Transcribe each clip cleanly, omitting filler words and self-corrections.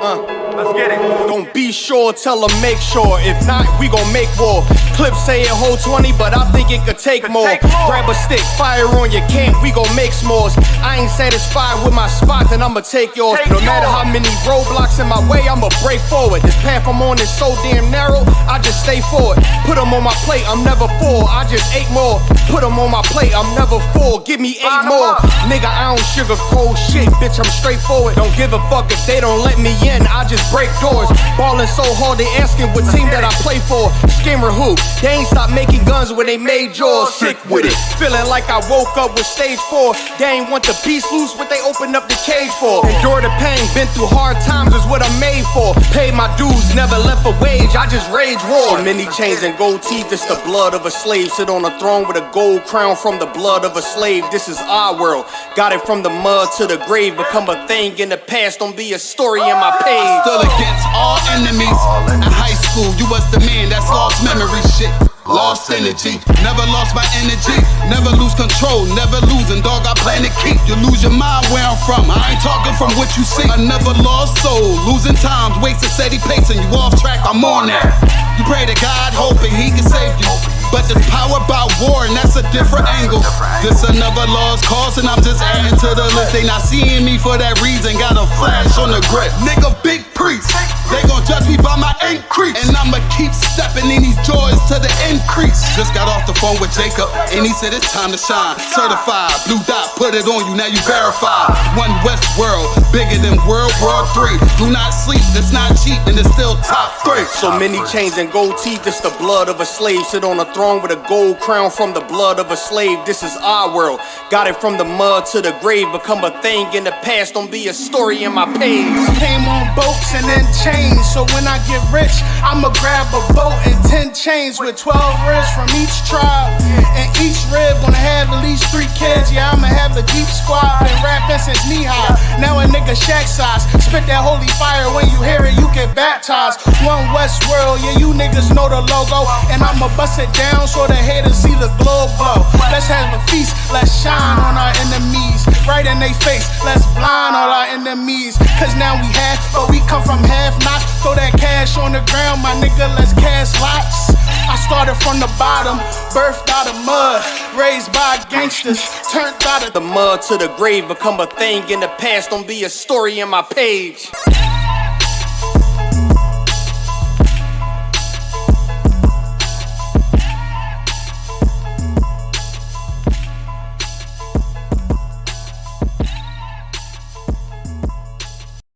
Let's get it. Don't be sure, tell them make sure. If not, we gon' make war. Clips say it hold 20, but I think it could take more. Grab a stick, fire on your camp, we gon' make s'mores. I ain't satisfied with my spot, then I'ma take yours. No matter how many roadblocks in my way, I'ma break forward. This path I'm on is so damn narrow, I just stay forward. Put them on my plate, I'm never full, I just ate more. Put them on my plate, I'm never full, give me 8 more. Nigga, I don't sugarcoat shit, bitch, I'm straightforward. Don't give a fuck if they don't let me in, I just break doors. Ballin' so hard, they asking what team that I play for. Scammer who? They ain't stopped making guns when they made yours. Sick with it, feeling like I woke up with stage 4. They ain't want the beast loose, what they opened up the cage for. Endure the pain, been through hard times is what I'm made for. Paid my dues, never left a wage, I just rage war. So many chains and gold teeth, it's the blood of a slave. Sit on a throne with a gold crown from the blood of a slave. This is our world, got it from the mud to the grave. Become a thing in the past, don't be a story in my page. Still against all enemies. In high school, you was the man that's lost memory shit. Lost energy, never lost my energy. Never lose control, never losing, dog, I plan to keep. You lose your mind where I'm from, I ain't talking from what you see. I never lost soul, losing times, wasting steady pacing. You off track, I'm on that. You pray to God, hoping he can save you. But there's power by war, and that's a different angle. This another lost cause, and I'm just adding to the list. They not seeing me for that reason, got a flash on the grip. Nigga, big priest, they gon' judge me by my increase. And I'ma keep stepping in these joys to the increase. Just got off the phone with Jacob, and he said it's time to shine. Certified, blue dot, put it on you, now you verified. One West world, bigger than World War III. Do not sleep, it's not cheap, and it's still top 3. So many chains and gold teeth, it's the blood of a slave. Sit on a throne with a gold crown from the blood of a slave. This is our world, got it from the mud to the grave. Become a thing in the past, don't be a story in my page. Came on boats and then chains, so when I get rich, I'ma grab a boat and 10 chains with 12 ribs from each tribe. And each rib gonna have at least 3 kids. Yeah, I'ma have the deep squad, been rapping since knee high. Now a nigga shack size, spit that holy fire, when you hear it, you get baptized. One West world, yeah, you niggas know the logo. And I'ma bust it down so the haters see the glow glow. Let's have a feast, let's shine on our enemies. Right in they face, let's blind all our enemies. Cause now we half, but we come from half knots. Throw that cash on the ground, my nigga, let's cast lots. I started from the bottom, birthed out of mud, raised by gangsters, turned out of the mud to the grave. Become a thing in the past, don't be a story in my page.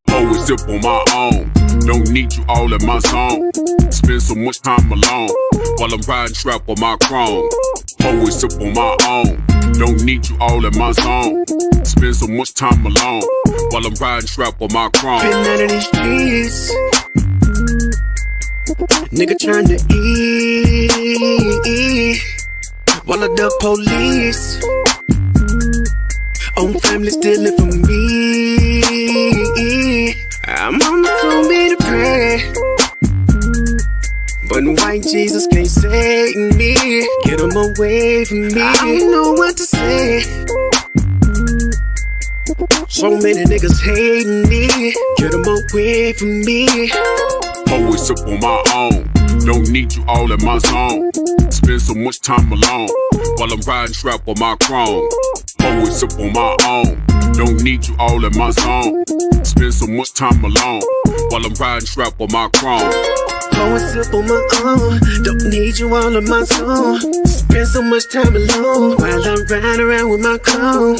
Always sip on my own, don't need you all in my zone. Spend so much time alone while I'm riding strap on my chrome. Always sip on my own, don't need you all in my zone. Spend so much time alone while I'm riding strap on my chrome. Been out of these streets, nigga trying to eat while I duck police. Own family stealing from me. I'm on the phone me to pray, but white Jesus can't save me. Get him away from me, I don't know what to say. So many niggas hating me. Get him away from me. Always sip on my own, don't need you all in my zone. Spend so much time alone while I'm riding strap on my chrome. Always sip on my own, don't need you all in my zone. Spend so much time alone while I'm riding strap on my chrome. Always sip on my own, don't need you all in my zone. Spend so much time alone while I'm riding around with my chrome.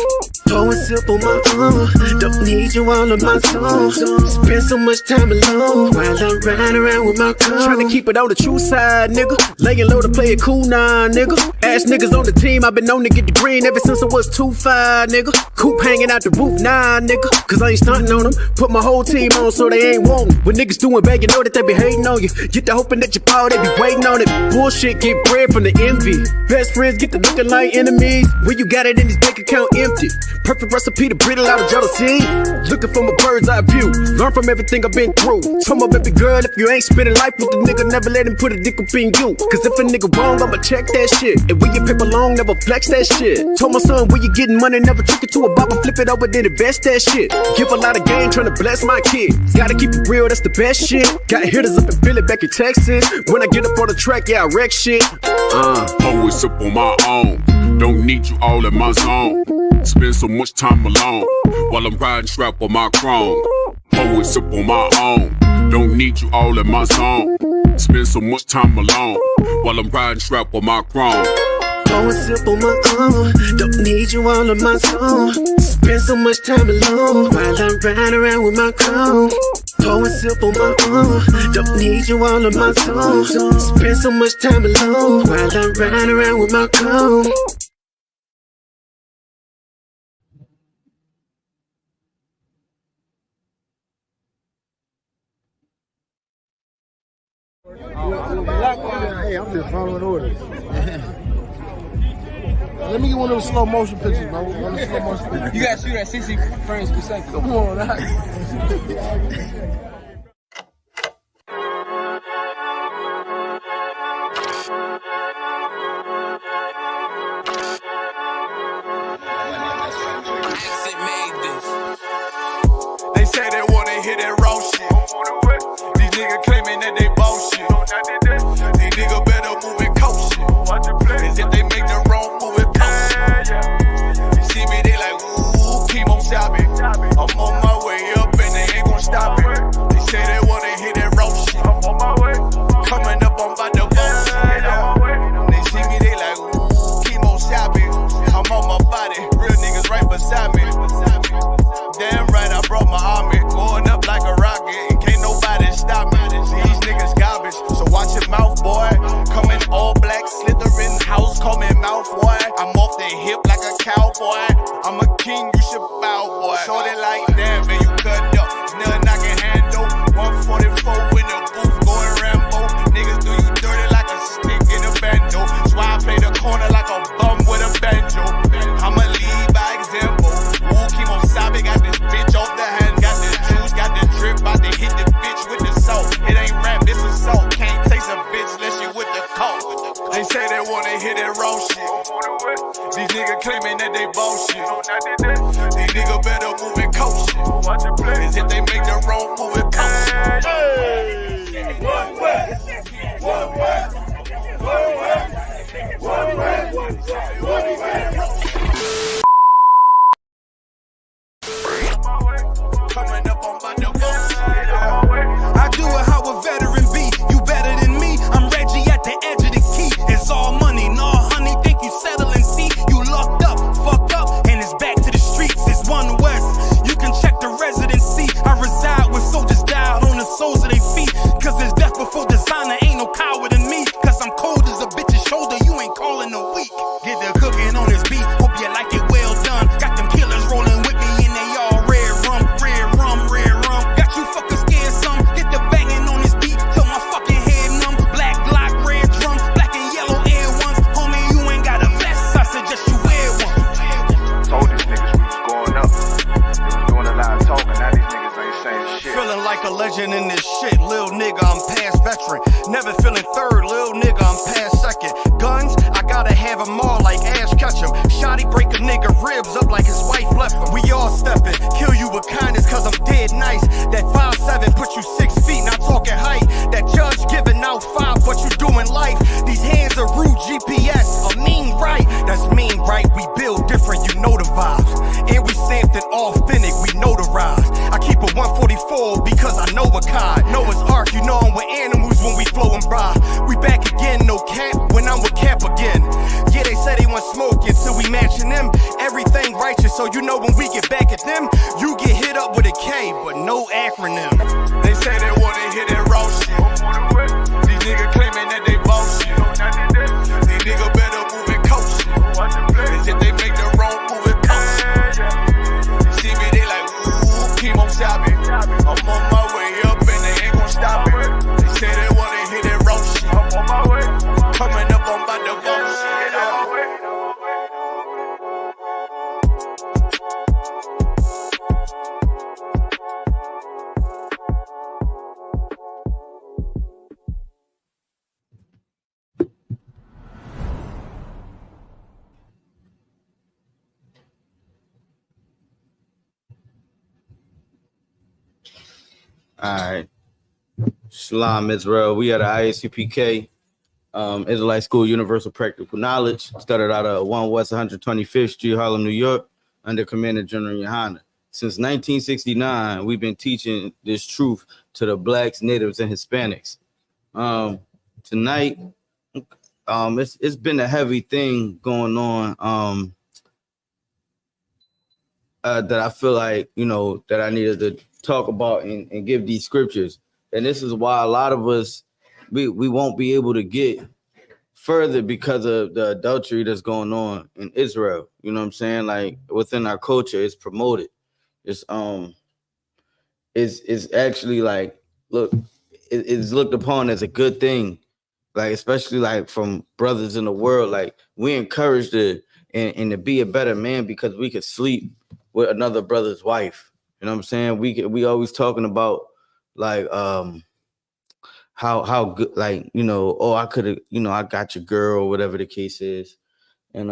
Pour and sip on my own, don't need you all in my zone. Spend so much time alone while I'm riding around with my car. Tryna keep it on the true side, nigga. Laying low to play it cool, nah, nigga. Ass niggas on the team, I've been known to get the green ever since I was 2-5, nigga. Coop hanging out the roof, nah, nigga. Cause I ain't stunting on them. Put my whole team on so they ain't wantin'. When niggas doing bad, you know that they be hating on you. Get the hoping that you fall, they be waiting on it. Bullshit, get bread from the envy. Best friends get to looking like enemies. When you got it in this bank account empty. Perfect recipe to breed a lot of jealousy. Looking from a bird's eye view. Learn from everything I've been through. Told my baby girl, if you ain't spending life with the nigga, never let him put a dick up in you. Cause if a nigga wrong, I'ma check that shit. And when you paper long, never flex that shit. Told my son, when you getting money, never trick it to a bop and flip it over, then invest that shit. Give a lot of game, trying to bless my kid. Gotta keep it real, that's the best shit. Got hitters up in Philly, back in Texas. When I get up on the track, yeah, I wreck shit. Always up on my own. Don't need you all in my zone. Spend so much time alone while I'm riding strap on my chrome. Always up on my own. Don't need you all in my zone. Spend so much time alone while I'm riding strap on my chrome. Pour a sip on my own. Don't need you all on my zone. Spend so much time alone while I'm riding around with my chrome. Pour a sip on my own. Don't need you all on my zone. Spend so much time alone while I'm riding around with my chrome. Hey, I'm just following orders. Let me get one of those slow motion pictures, bro. One of the slow motion pictures. You gotta shoot at 60 frames per second. Come on, They say they wanna hear that raw shit. These niggas claiming that they bullshit. These niggas better move and coach shit. Cause if they make the wrong move and coach shit. You see me, they like, ooh, keep on shopping. I'm on my way up and they ain't gon' stop it. They say they wanna hear that raw shit. Coming up, I'm about to bullshit. They see me, they like, ooh, keep on shopping. I'm on my body, real niggas right beside me. Damn right, I brought my army. Going up like a rocket, and can't nobody stop me. These niggas garbage, so watch your mouth, boy. Coming all black, slithering house, call me mouth, boy. I'm off the hip like a cowboy. I'm a king, you should bow, boy. So they like, damn, man, you cut up. Nothing I can handle. 144 in the booth, going Rambo. Niggas do you dirty like a stick in a bando. That's why I play the corner like a bum with a banjo. I'ma lead by example. Ooh, keep on sobbing, got this bitch off the hand. Got the juice, got the drip, about to hit the bitch with the salt. It ain't rap, it's assault. Can't taste a bitch unless you with the coke. They say they wanna hear that raw shit. These niggas claiming that they bullshit. These niggas better move and coach shit. Cause if they make the wrong move and coach shit. One way, one way, one way, one way, one way. Coming up on my I do it how a veteran be. You better than me. I'm Reggie at the edge of the key. It's all money, no honey. Think you settle and see. You locked up, fucked up, and it's back to the streets. It's One West. You can check the residency. I reside with soldiers died on the soles of their feet. Cause there's death before designer. Ain't no coward in me. Cause I'm cold as a bitch's shoulder. You ain't calling a week. Get the cooking on this beat. Hope you like it well done. Got them killers rolling with me and they all red rum, red rum, red rum. Got you fuckers scared some. Get the banging on this beat till my fucking head numb. Black Glock, red drum, black and yellow Air Ones. Homie, you ain't got a vest. I suggest you wear one. Told these niggas we was going up. They was doing a lot of talking. Now these niggas ain't saying shit. Feeling like a legend in this shit, lil nigga, I'm past veteran. Never feeling third, lil nigga, I'm past second. Guns, I gotta have them all like Ash Ketchum. Shotty break a nigga ribs up like his wife left him. We all steppin', kill you with kindness cause I'm dead nice. That 5'7" put you 6 feet, not talking height. That judge giving out 5, but you doing life. These hands are rude GPS, a mean right. That's mean right, we build different, you know the vibes. And we stamped it authentic, we notarized. I keep a 144 because I know a kind. Know it's arc, you know I'm with animals when we flowin' by. We back again, no cap, when I'm with Cap again. Yeah, they say they want smoking, so we matching them. Everything righteous, so you know when we get back at them, you get hit up with a K, but no acronym. They say they wanna hear that raw shit. These niggas claiming that they bullshit. These niggas better move and coach shit. Cause if they make the wrong move and coach shit. You see me, they like, ooh, keep on shopping. I'm on my way up and they ain't gon' stop it. They say they wanna hear that raw shit. Coming up on my bullshit. All right. Shalom, Israel. We are the ISUPK, Israelite School Universal Practical Knowledge. Started out at 1 West 125th Street, Harlem, New York, under Commander General Yohana. Since 1969, we've been teaching this truth to the blacks, natives, and Hispanics. Tonight, it's been a heavy thing going on that I feel like, that I needed to talk about and give these scriptures. And this is why a lot of us, we won't be able to get further because of the adultery that's going on in Israel. You know what I'm saying? Like within our culture, it's promoted. It's actually like, look, it's looked upon as a good thing. Like, especially like from brothers in the world, like we encouraged to and to be a better man because we could sleep with another brother's wife. You know what I'm saying? We always talking about like how good, like, I could have, I got your girl, or whatever the case is. And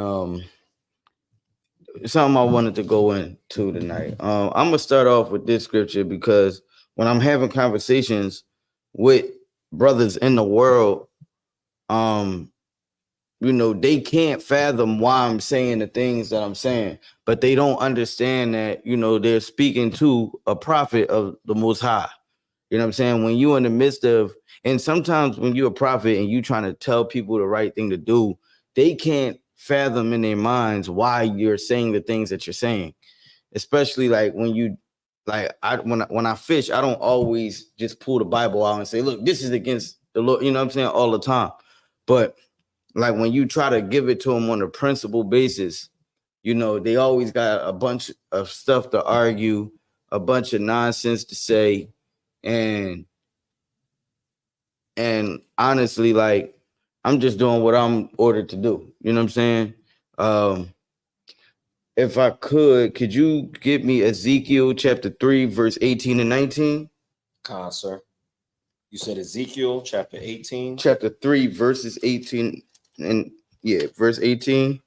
something I wanted to go into tonight. I'm gonna start off with this scripture because when I'm having conversations with brothers in the world, they can't fathom why I'm saying the things that I'm saying, but they don't understand that, they're speaking to a prophet of the Most High. You know what I'm saying? When you're in the midst of, and sometimes when you're a prophet and you're trying to tell people the right thing to do, they can't fathom in their minds why you're saying the things that you're saying. Especially like when you, like, when I fish, I don't always just pull the Bible out and say, look, this is against the Lord, you know what I'm saying, all the time. But like when you try to give it to them on a principle basis, they always got a bunch of stuff to argue, a bunch of nonsense to say. And honestly, like, I'm just doing what I'm ordered to do. You know what I'm saying? If I could you give me Ezekiel chapter 3, verse 18 and 19? Sir. You said Ezekiel chapter 18? Chapter 3, verses 18 and verse 18.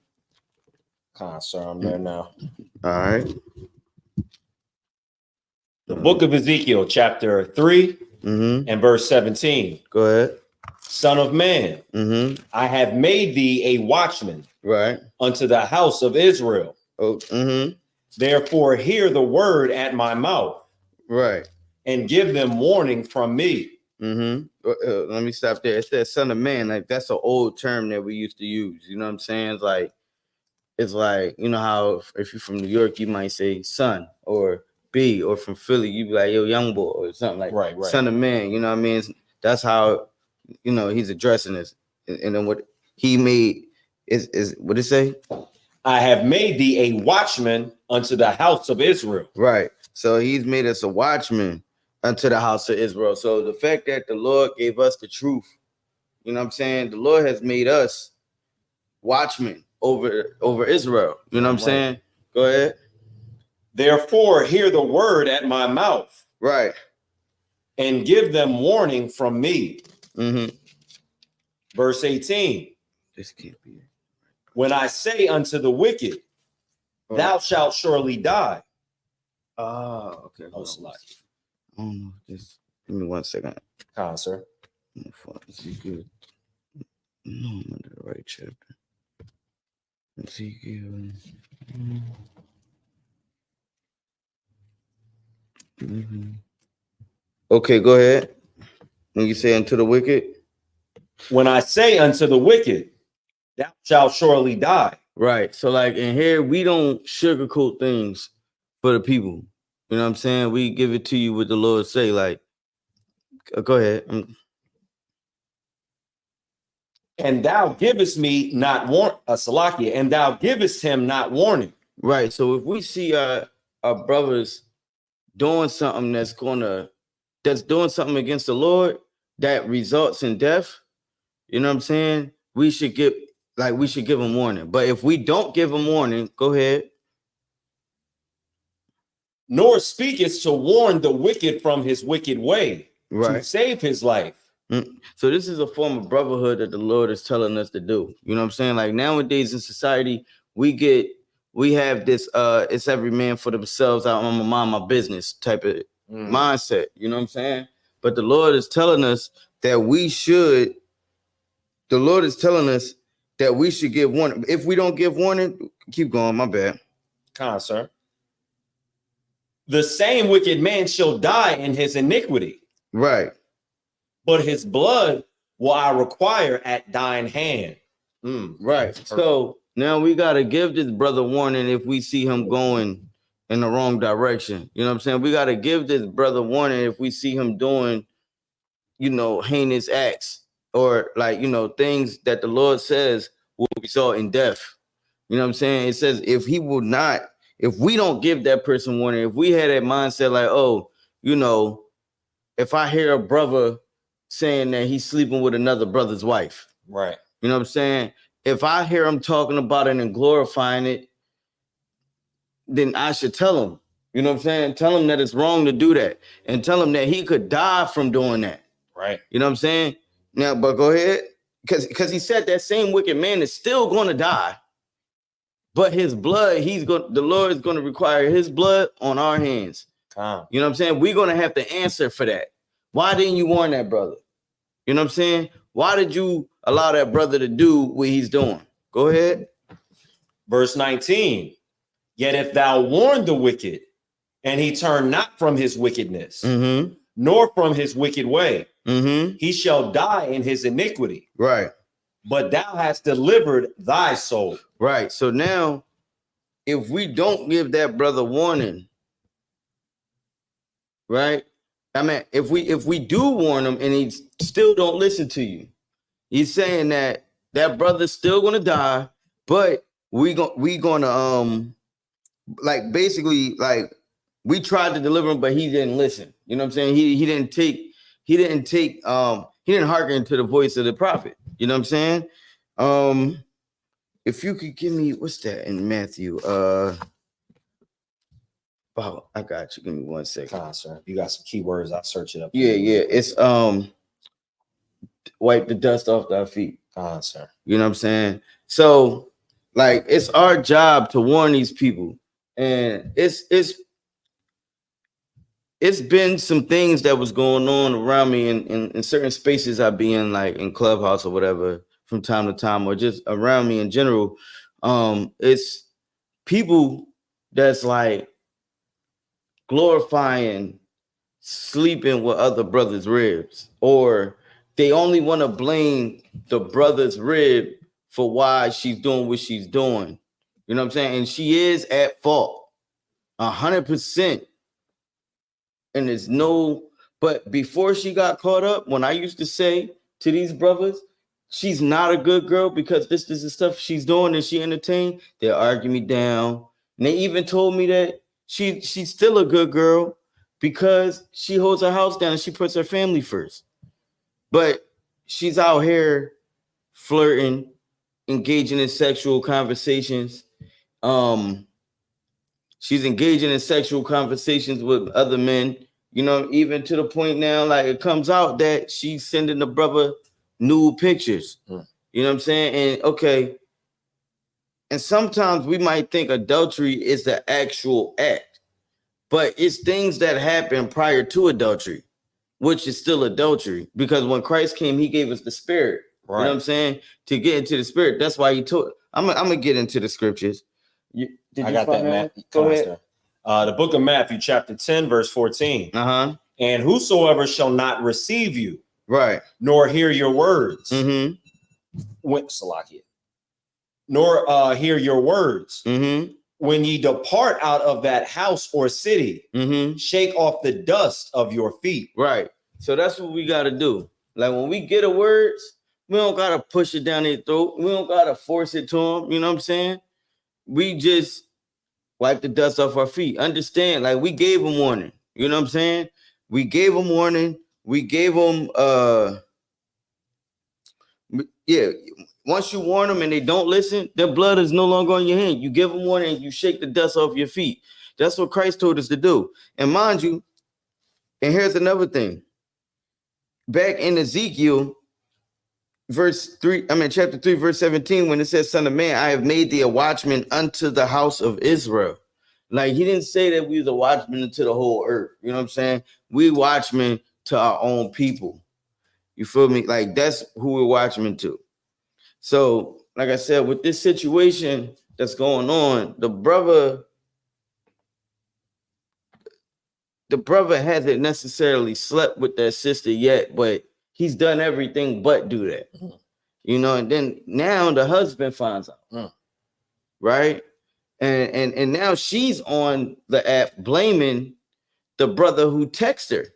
Sir, I'm there now. All right. The book of Ezekiel, chapter 3 and verse 17. Go ahead. Son of man, I have made thee a watchman unto the house of Israel. Therefore, hear the word at my mouth. And give them warning from me. Let me stop there. It says son of man. Like, that's an old term that we used to use. You know what I'm saying? It's like, how if you're from New York, you might say son or B, or from Philly, you be like, yo, young boy, or something like right. Son of man, you know what I mean? That's how, he's addressing this. And then what he made is what it say? I have made thee a watchman unto the house of Israel. Right. So he's made us a watchman unto the house of Israel. So the fact that the Lord gave us the truth, you know what I'm saying? The Lord has made us watchmen over Israel. You know what I'm saying? Go ahead. Therefore, hear the word at my mouth. Right. And give them warning from me. Verse 18. This can't be it. When I say unto the wicked, thou shalt surely die. Okay. Oh, slide. I don't know. Just give me 1 second. Sir. Is he good? No, I'm under the right chapter. Ezekiel. Okay, go ahead. When you say unto the wicked, when I say unto the wicked, thou shalt surely die. Right. So like in here, we don't sugarcoat things for the people. You know what I'm saying? We give it to you what the Lord say. Like, go ahead. And thou givest me not Salakia, and thou givest him not warning. Right. So if we see our brothers doing something that's doing something against the Lord that results in death, you know what I'm saying? We should give them warning. But if we don't give them warning, go ahead. Nor speakest to warn the wicked from his wicked way, right, to save his life. So this is a form of brotherhood that the Lord is telling us to do. You know what I'm saying? Like nowadays in society, we have this it's every man for themselves, I'm gonna mind my business type of mindset. You know what I'm saying? But the Lord is telling us that we should. The Lord is telling us that we should give warning. If we don't give warning, keep going. My bad. Sir. The same wicked man shall die in his iniquity. Right. But his blood will I require at thine hand. Right. So now we got to give this brother warning if we see him going in the wrong direction. You know what I'm saying? We got to give this brother warning if we see him doing, heinous acts or things that the Lord says will result in death. You know what I'm saying? It says if we don't give that person warning, if we had that mindset like, if I hear a brother saying that he's sleeping with another brother's wife, right? You know what I'm saying? If I hear him talking about it and glorifying it, then I should tell him. You know what I'm saying? Tell him that it's wrong to do that, and tell him that he could die from doing that. Right. You know what I'm saying? Now, but go ahead, because he said that same wicked man is still going to die, but his blood, the Lord is going to require his blood on our hands. You know what I'm saying? We're going to have to answer for that. Why didn't you warn that brother? You know what I'm saying? Why did you allow that brother to do what he's doing? Go ahead. Verse 19. Yet if thou warn the wicked, and he turn not from his wickedness, nor from his wicked way, he shall die in his iniquity. Right. But thou hast delivered thy soul. Right. So now, if we don't give that brother warning, right? I mean, if we do warn him and he still don't listen to you, he's saying that brother's still gonna die, but we gonna basically we tried to deliver him, but he didn't listen. You know what I'm saying? He didn't hearken to the voice of the prophet. You know what I'm saying? If you could give me, what's that in Matthew? I got you. Give me 1 second. Sir. You got some keywords, I'll search it up. Yeah. It's wipe the dust off thy feet. Sir. You know what I'm saying? So, it's our job to warn these people. And it's been some things that was going on around me in certain spaces I be in, like in Clubhouse or whatever, from time to time, or just around me in general. It's people that's glorifying sleeping with other brothers' ribs, or they only want to blame the brother's rib for why she's doing what she's doing. You know what I'm saying? And she is at fault 100%. And there's but before she got caught up, when I used to say to these brothers, she's not a good girl because this is the stuff she's doing and she entertained, they argue me down. And they even told me that she's still a good girl because she holds her house down and she puts her family first. But she's out here flirting, engaging in sexual conversations. She's engaging in sexual conversations with other men, even to the point now, it comes out that she's sending the brother nude pictures. You know what I'm saying? And sometimes we might think adultery is the actual act, but it's things that happen prior to adultery, which is still adultery, because when Christ came, he gave us the spirit. Right. You know what I'm saying? To get into the spirit. That's why he told. I'm gonna get into the scriptures. I got that, Matt. Go ahead. The book of Matthew, chapter 10, verse 14. And whosoever shall not receive you, right, nor hear your words, nor hear your words, when ye depart out of that house or city, shake off the dust of your feet. Right. So that's what we got to do. When we get a words, we don't got to push it down their throat. We don't got to force it to them. You know what I'm saying? We just wipe the dust off our feet. Understand? We gave them warning. You know what I'm saying? We gave them warning. We gave them, once you warn them and they don't listen, their blood is no longer on your hand. You give them warning and you shake the dust off your feet. That's what Christ told us to do. And mind you, and here's another thing. Back in Ezekiel, chapter 3, verse 17, when it says, Son of man, I have made thee a watchman unto the house of Israel. Like he didn't say that we was a watchman to the whole earth. You know what I'm saying? We watchmen to our own people. You feel me? Like that's who we're watchmen to. So, like I said, with this situation that's going on, the brother hasn't necessarily slept with that sister yet, but he's done everything but do that. You know, and then now the husband finds out. Right? And now she's on the app blaming the brother who texted her.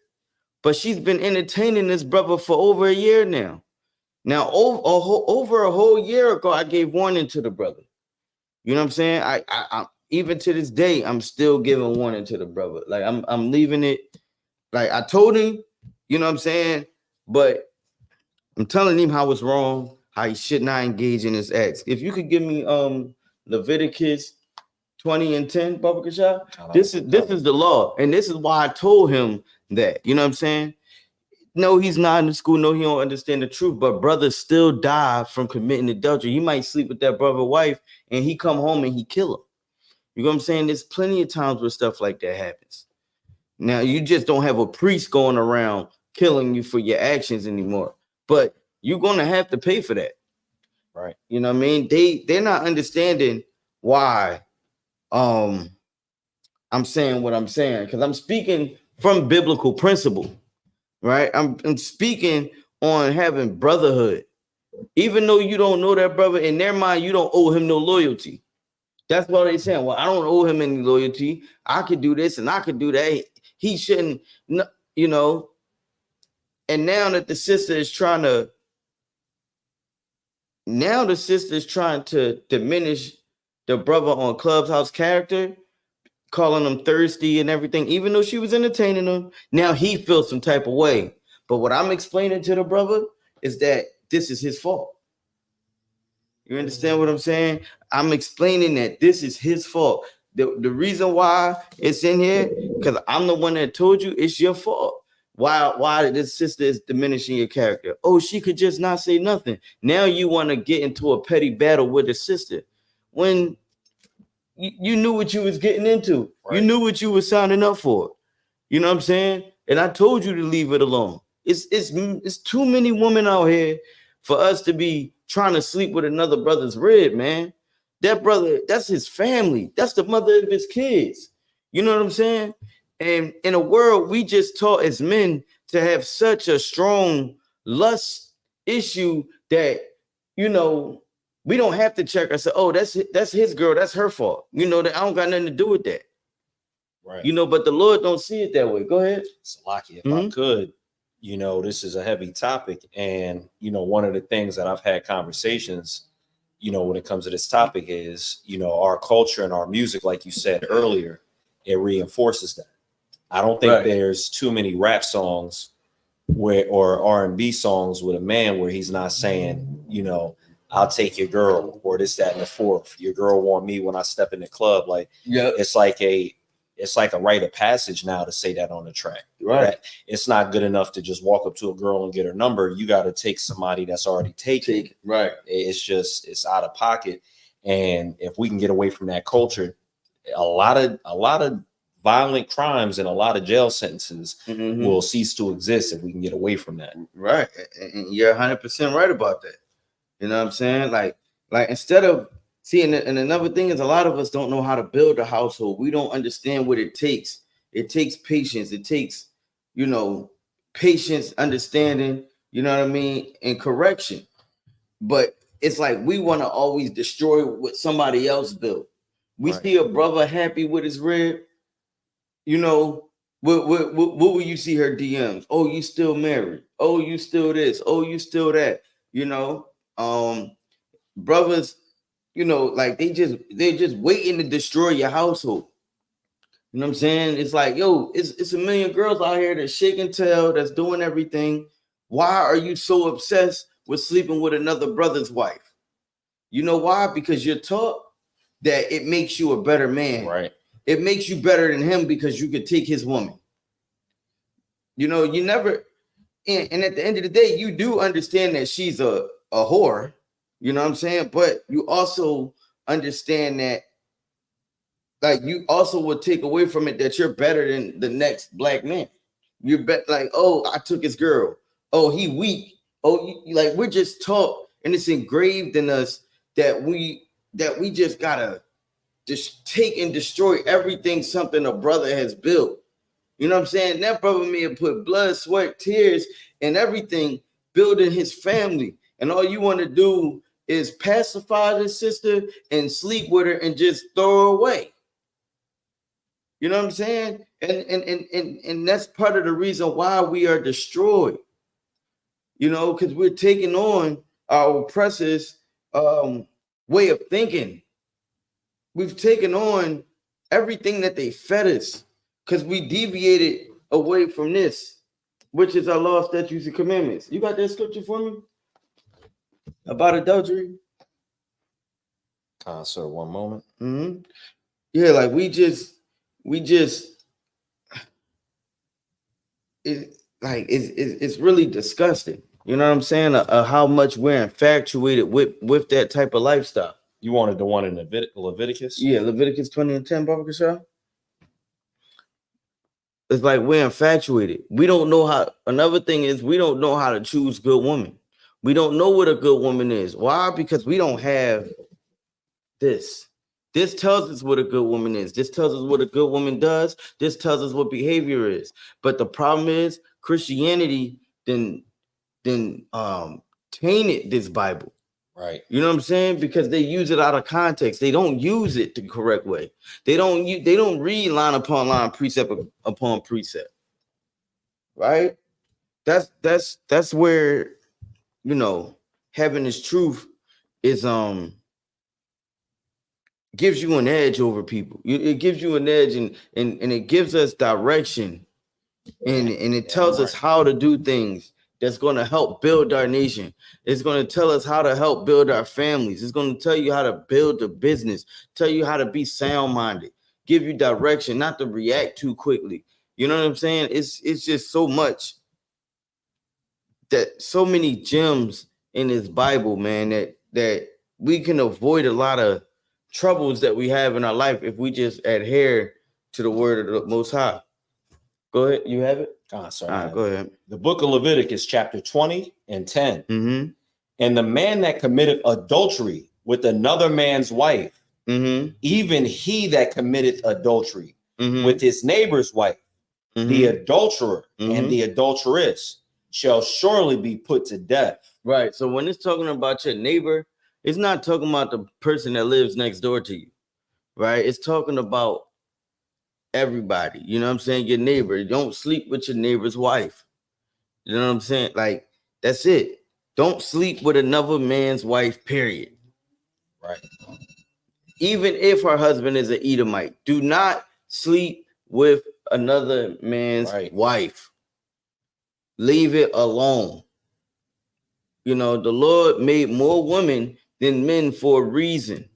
But she's been entertaining this brother for over a year now. Now, over a whole year ago, I gave warning to the brother. You know what I'm saying? I even to this day, I'm still giving warning to the brother. Like I'm leaving it. Like I told him, you know what I'm saying? But I'm telling him how it's wrong, how he should not engage in his acts. If you could give me Leviticus 20 and 10, Baba Kasha, this is the law. And this is why I told him that. You know what I'm saying? No, he's not in school. No, he don't understand the truth. But brothers still die from committing adultery. He might sleep with that brother's wife and he come home and he kill him. You know what I'm saying? There's plenty of times where stuff like that happens. Now, you just don't have a priest going around killing you for your actions anymore. But you're going to have to pay for that. Right. You know what I mean? They're not understanding why I'm saying what I'm saying. Because I'm speaking from biblical principle. Right, I'm speaking on having brotherhood. Even though you don't know that brother, in their mind, you don't owe him no loyalty. That's what they're saying. Well, I don't owe him any loyalty. I could do this and I could do that. He shouldn't, you know. And now that the sister is trying to, diminish the brother on Clubhouse character, calling him thirsty and everything, even though she was entertaining him. Now he feels some type of way. But what I'm explaining to the brother is that this is his fault. You understand what I'm saying? I'm explaining that this is his fault. The reason why it's in here, because I'm the one that told you it's your fault. Why this sister is diminishing your character? Oh, she could just not say nothing. Now you want to get into a petty battle with the sister. When you knew what you was getting into. Right. You knew what you were signing up for. You know what I'm saying? And I told you to leave it alone. It's too many women out here for us to be trying to sleep with another brother's rib, man. That brother, that's his family. That's the mother of his kids. You know what I'm saying? And in a world, we just taught as men to have such a strong lust issue that, you know, we don't have to check ourselves. Oh, that's his girl. That's her fault. You know, that I don't got nothing to do with that. Right. You know, but the Lord don't see it that way. Go ahead. Salaki, if I could, you know, this is a heavy topic. And, you know, one of the things that I've had conversations, you know, when it comes to this topic is, you know, our culture and our music, like you said earlier, it reinforces that. I don't think there's too many rap songs or R&B songs with a man where he's not saying, you know, I'll take your girl, or this, that, and the fourth. Your girl want me when I step in the club. Like, it's like a rite of passage now to say that on the track. Right. That it's not good enough to just walk up to a girl and get her number. You got to take somebody that's already taken. Right. It's out of pocket. And if we can get away from that culture, a lot of violent crimes and a lot of jail sentences will cease to exist if we can get away from that. Right. And you're 100% right about that. You know what I'm saying? Like instead of seeing, and another thing is a lot of us don't know how to build a household. We don't understand what it takes. It takes patience. It takes, you know, patience, understanding, you know what I mean, and correction. But it's like we want to always destroy what somebody else built. We see a brother happy with his rib, you know, what will you see her DMs? Oh, you still married? Oh, you still this? Oh, you still that? You know? Brothers, you know, like they're just waiting to destroy your household. You know what I'm saying? It's like, yo, it's a million girls out here that's shake and tell, that's doing everything. Why are you so obsessed with sleeping with another brother's wife? You know why? Because you're taught that it makes you a better man. Right. It makes you better than him because you could take his woman. You know, you never, and at the end of the day, you do understand that she's a whore, you know what I'm saying? But you also understand that like you also would take away from it that you're better than the next black man. You're like, oh, I took his girl. Oh, he weak. Oh, like we're just taught, and it's engraved in us that we just gotta just take and destroy everything something a brother has built. You know what I'm saying? That brother may have put blood, sweat, tears, and everything building his family, and all you want to do is pacify this sister and sleep with her and just throw her away. You know what I'm saying? And that's part of the reason why we are destroyed. You know, because we're taking on our oppressors' way of thinking. We've taken on everything that they fed us because we deviated away from this, which is our law, statutes, and commandments. You got that scripture for me about adultery? Sir, one moment. Mm-hmm. Yeah, like we just it's really disgusting. You know what I'm saying? How much we're infatuated with that type of lifestyle. You wanted the one in Leviticus? Yeah, Leviticus 20:10, Baba Kasha. It's like we're infatuated. We don't know how. Another thing is we don't know how to choose good women. We don't know what a good woman is. Why? Because we don't have this. This tells us what a good woman is. This tells us what a good woman does. This tells us what behavior is. But the problem is Christianity then tainted this Bible. Right. You know what I'm saying? Because they use it out of context. They don't use it the correct way. They don't read line upon line, precept upon precept. Right? That's where, you know, having this truth is gives you an edge over people. It gives you an edge and it gives us direction and it tells us how to do things that's going to help build our nation. It's going to tell us how to help build our families. It's going to tell you how to build a business, tell you how to be sound-minded, give you direction, not to react too quickly. You know what I'm saying? It's just so much, that so many gems in this Bible, man, that we can avoid a lot of troubles that we have in our life if we just adhere to the word of the Most High. Go ahead. You have it? Sorry. All right, go ahead. The book of Leviticus, chapter 20 and 10. Mm-hmm. And the man that committed adultery with another man's wife, even he that committed adultery with his neighbor's wife, the adulterer and the adulteress shall surely be put to death. Right. So when it's talking about your neighbor, it's not talking about the person that lives next door to you, right? It's talking about everybody. You know what I'm saying? Your neighbor. Don't sleep with your neighbor's wife. You know what I'm saying? Like, that's it. Don't sleep with another man's wife, period. Right. Even if her husband is an Edomite, do not sleep with another man's wife. Leave it alone. You know, the Lord made more women than men for a reason.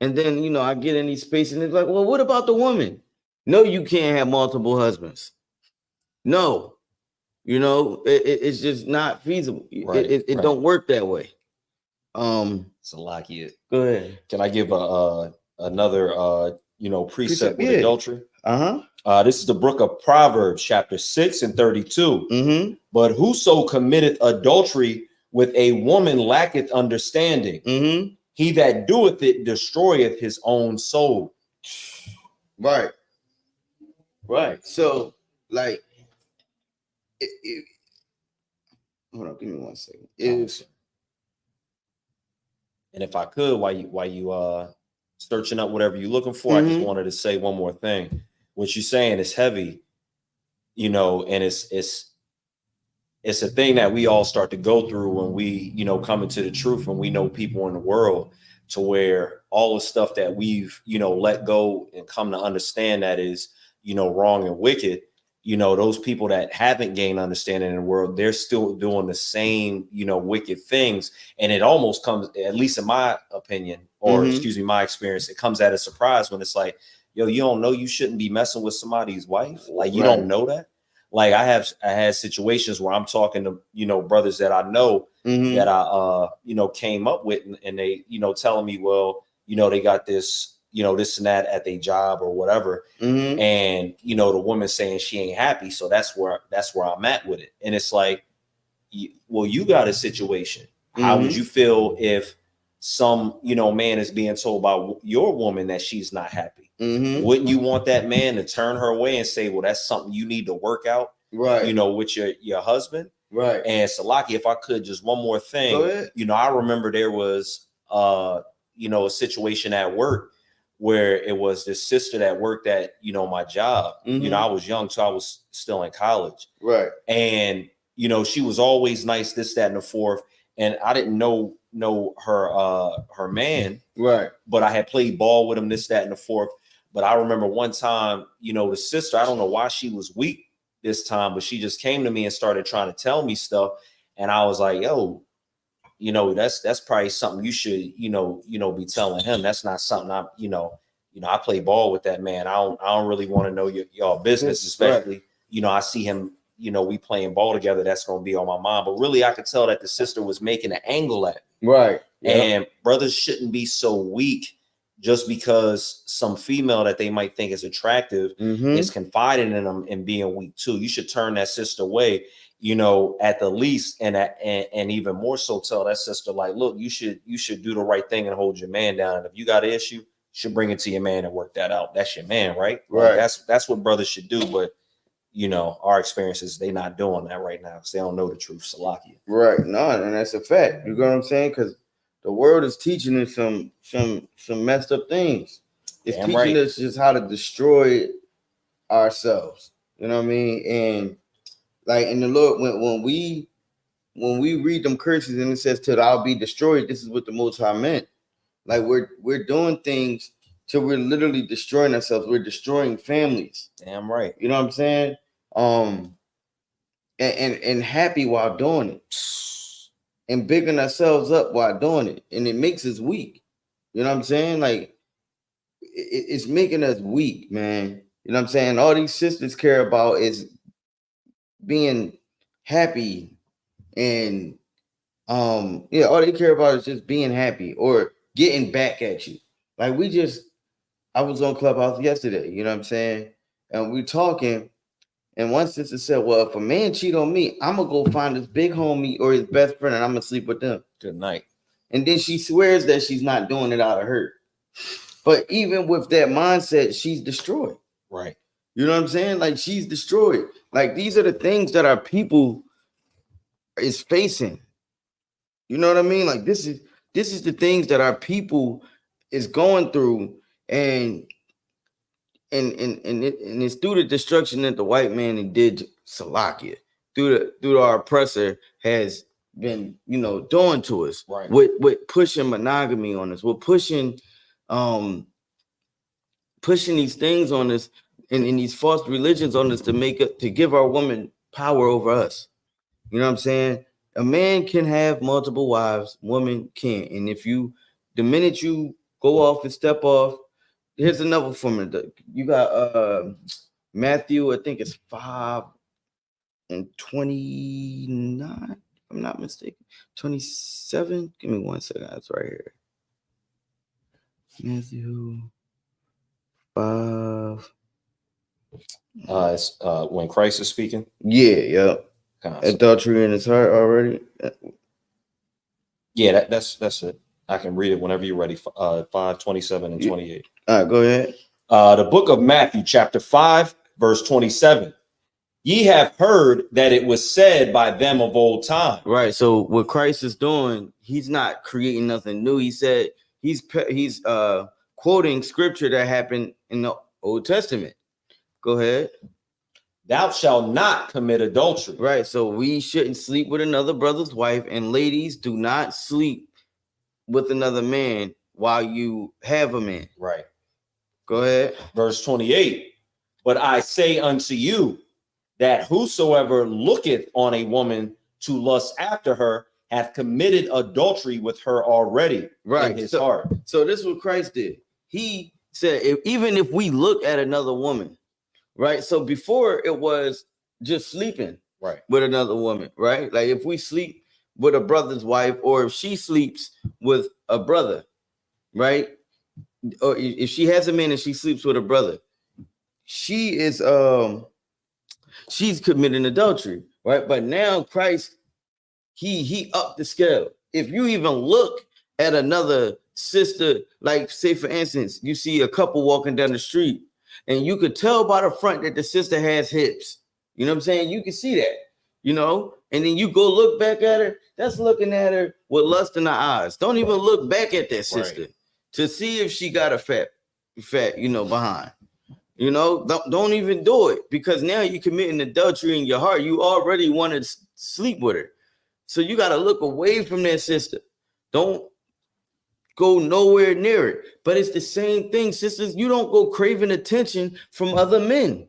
And then, you know, I get in these spaces and it's like, well, what about the woman? No, you can't have multiple husbands. No, you know, it's just not feasible. Right, it don't work that way. Salakia. Go ahead. Can I give another precept with adultery? This is the book of Proverbs, chapter 6 and 32. But whoso committeth adultery with a woman lacketh understanding. He that doeth it destroyeth his own soul. Right. So, like, hold on, give me 1 second. And if I could, while you searching up whatever you're looking for, I just wanted to say one more thing. What you're saying is heavy, you know, and it's a thing that we all start to go through when we, you know, come into the truth and we know people in the world, to where all the stuff that we've, you know, let go and come to understand that is, you know, wrong and wicked. You know, those people that haven't gained understanding in the world, they're still doing the same, you know, wicked things. And it almost comes, at least in my opinion, or excuse me, my experience, it comes at a surprise when it's like, yo, you don't know you shouldn't be messing with somebody's wife. Like, you don't know that. Like, I had situations where I'm talking to, you know, brothers that I know that I, you know, came up with, and they, you know, telling me, well, you know, they got this this and that at their job or whatever. And, the woman saying she ain't happy. So that's where I'm at with it. And it's like, well, you got a situation. How would you feel if some, man is being told by your woman that she's not happy? Wouldn't you want that man to turn her away and say, well, that's something you need to work out, right? With your husband. Right. And Salaki, if I could, just one more thing, I remember there was, a situation at work where it was this sister that worked at, my job. I was young, so I was still in college. Right. And, she was always nice, this, that, and the fourth. And I didn't know her man. Right. But I had played ball with him, this, that, and the fourth. But I remember one time, the sister, I don't know why she was weak this time, but she just came to me and started trying to tell me stuff. And I was like, yo, that's probably something you should, be telling him. That's not something I play ball with that man. I don't really want to know y'all business, especially, I see him, we playing ball together. That's going to be on my mind. But really, I could tell that the sister was making an angle at me. Right. And brothers shouldn't be so weak just because some female that they might think is attractive is confiding in them and being weak too. You should turn that sister away, at the least, and even more so tell that sister, like, look, you should do the right thing and hold your man down. And if you got an issue, you should bring it to your man and work that out. That's your man, right? Right. Like, that's what brothers should do. But our experiences, they not doing that right now because they don't know the truth. Salakia. Right. No, and that's a fact. You know what I'm saying? Because the world is teaching us some messed up things. It's teaching us just how to destroy ourselves. You know what I mean? And like in the Lord, when we read them curses and it says till thou be destroyed, this is what the Most High meant. Like we're doing things till we're literally destroying ourselves. We're destroying families. Damn right. You know what I'm saying? And happy while doing it. And bigging ourselves up while doing it. And it makes us weak. You know what I'm saying? Like, it's making us weak, man. You know what I'm saying? All these sisters care about is being happy. And, all they care about is just being happy or getting back at you. Like, I was on Clubhouse yesterday, you know what I'm saying? And we talking. And one sister said, well, if a man cheat on me, I'm going to go find his big homie or his best friend and I'm going to sleep with them. Good night. And then she swears that she's not doing it out of hurt. But even with that mindset, she's destroyed. Right. You know what I'm saying? Like, she's destroyed. Like, these are the things that our people is facing. You know what I mean? Like, this is the things that our people is going through. And it's through the destruction that the white man did Salakia, through our oppressor has been, doing to us, right? With pushing monogamy on us, with pushing these things on us and these false religions on us to give our woman power over us. You know what I'm saying? A man can have multiple wives, woman can't. And the minute you go off and step off, here's another form. You got Matthew, I think it's 5:29, if I'm not mistaken. 27. Give me 1 second. That's right here. Matthew 5. It's when Christ is speaking. Yeah. Adultery in his heart already. Yeah, that's it. I can read it whenever you're ready. 5:27 and 28. All right, go ahead. The book of Matthew, chapter 5, verse 27. Ye have heard that it was said by them of old time. Right. So what Christ is doing, he's not creating nothing new. He said he's quoting scripture that happened in the Old Testament. Go ahead. Thou shalt not commit adultery. Right. So we shouldn't sleep with another brother's wife. And ladies, do not sleep with another man while you have a man. Right. Go ahead. Verse 28. But I say unto you that whosoever looketh on a woman to lust after her hath committed adultery with her already in his heart. So this is what Christ did. He said, even if we look at another woman, right? So before it was just sleeping with another woman, right? Like if we sleep with a brother's wife or if she sleeps with a brother, right? or if she has a man and she sleeps with a brother, she is she's committing adultery, right? But now Christ, he upped the scale. If you even look at another sister, like say for instance, you see a couple walking down the street, and you could tell by the front that the sister has hips. You know what I'm saying? You can see that, you know, and then you go look back at her. That's looking at her with lust in the eyes. Don't even look back at that sister to see if she got a fat, you know, behind. You know, don't even do it, because now you're committing adultery in your heart. You already want to sleep with her. So you got to look away from that sister. Don't go nowhere near it. But it's the same thing, sisters. You don't go craving attention from other men.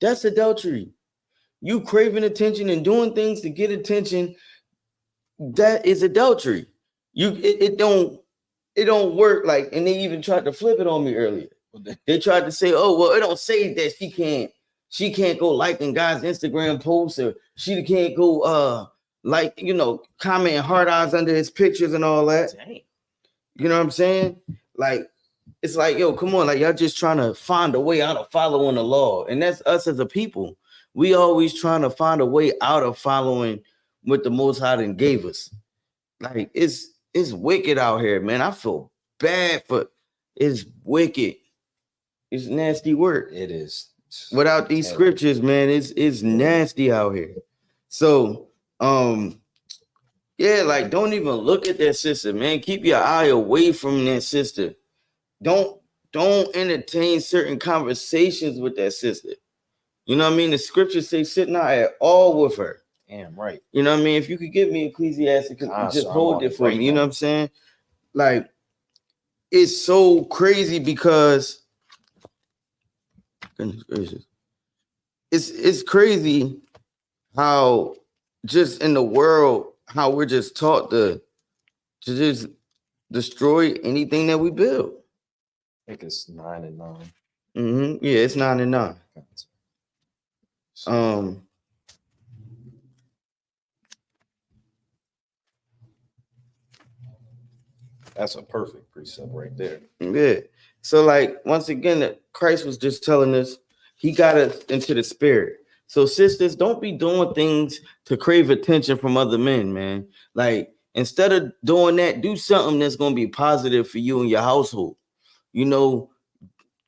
That's adultery. You craving attention and doing things to get attention, that is adultery. It don't work. Like, and they even tried to flip it on me earlier. They tried to say, oh, well, it don't say that she can't go liking guys' Instagram posts, or she can't go like, you know, comment hard eyes under his pictures and all that. Dang. You know what I'm saying? Like, it's like, yo, come on, like y'all just trying to find a way out of following the law. And that's us as a people. We always trying to find a way out of following what the Most High done gave us. Like, it's wicked out here, man. I feel bad for it's wicked. It's nasty work. It is. Without these scriptures, man, it's nasty out here. So yeah, like, don't even look at that sister, man. Keep your eye away from that sister. Don't entertain certain conversations with that sister. You know what I mean? The scriptures say sit not at all with her. Damn right. You know what I mean? If you could give me Ecclesiastes, just hold it for me. You know what I'm saying? Like, it's so crazy because goodness gracious. It's crazy how just in the world, how we're just taught to just destroy anything that we build. I think it's 9 and 9. Mm-hmm. Yeah, it's 9 and 9. That's a perfect precept right there. Yeah. So, like, once again, Christ was just telling us he got us into the spirit. So, sisters, don't be doing things to crave attention from other men, man. Like, instead of doing that, do something that's going to be positive for you and your household. You know,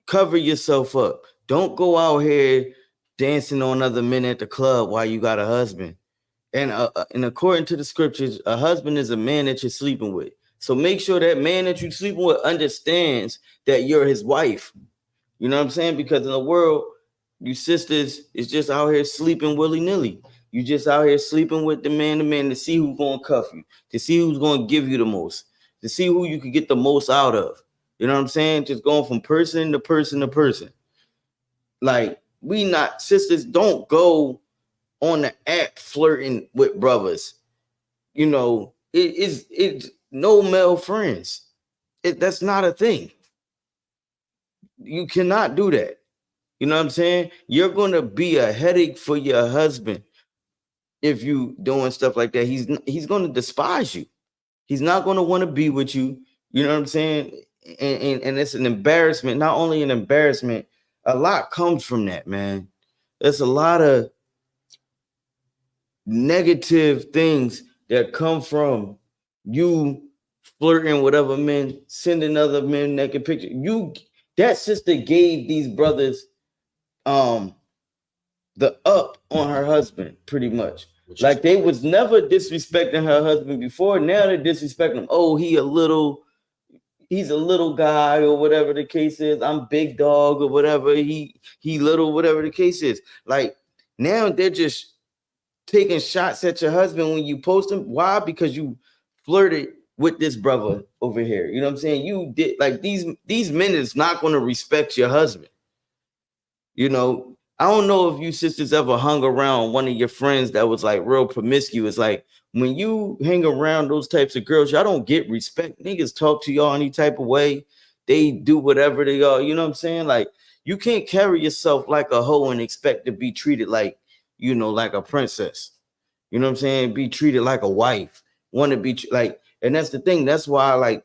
cover yourself up. Don't go out here dancing on other men at the club while you got a husband. And according to the scriptures, a husband is a man that you're sleeping with. So make sure that man that you're sleeping with understands that you're his wife. You know what I'm saying? Because in the world, you sisters is just out here sleeping willy-nilly. You just out here sleeping with the man to see who's going to cuff you, to see who's going to give you the most, to see who you can get the most out of. You know what I'm saying? Just going from person to person to person. Like, we not, sisters, don't go on the app flirting with brothers. You know, it's no male friends. That's not a thing. You cannot do that. You know what I'm saying? You're going to be a headache for your husband if you doing stuff like that. He's going to despise you. He's not going to want to be with you. You know what I'm saying? And it's an embarrassment. Not only an embarrassment, a lot comes from that, man. There's a lot of negative things that come from you flirting with other men, sending other men naked pictures. That sister gave these brothers the up on her husband, pretty much. Like, they was never disrespecting her husband before. Now they're disrespecting him. Oh, he's a little guy, or whatever the case is. I'm big dog, or whatever. He little, whatever the case is. Like, now they're just taking shots at your husband when you post him. Why? Because you flirted with this brother over here. You know what I'm saying? You did, like, these men is not going to respect your husband. You know, I don't know if you sisters ever hung around one of your friends that was like real promiscuous. Like, when you hang around those types of girls, y'all don't get respect. Niggas talk to y'all any type of way. They do whatever they are. You know what I'm saying? Like, you can't carry yourself like a hoe and expect to be treated like, you know, like a princess. You know what I'm saying? Be treated like a wife. Want to be like, and that's the thing. That's why, like,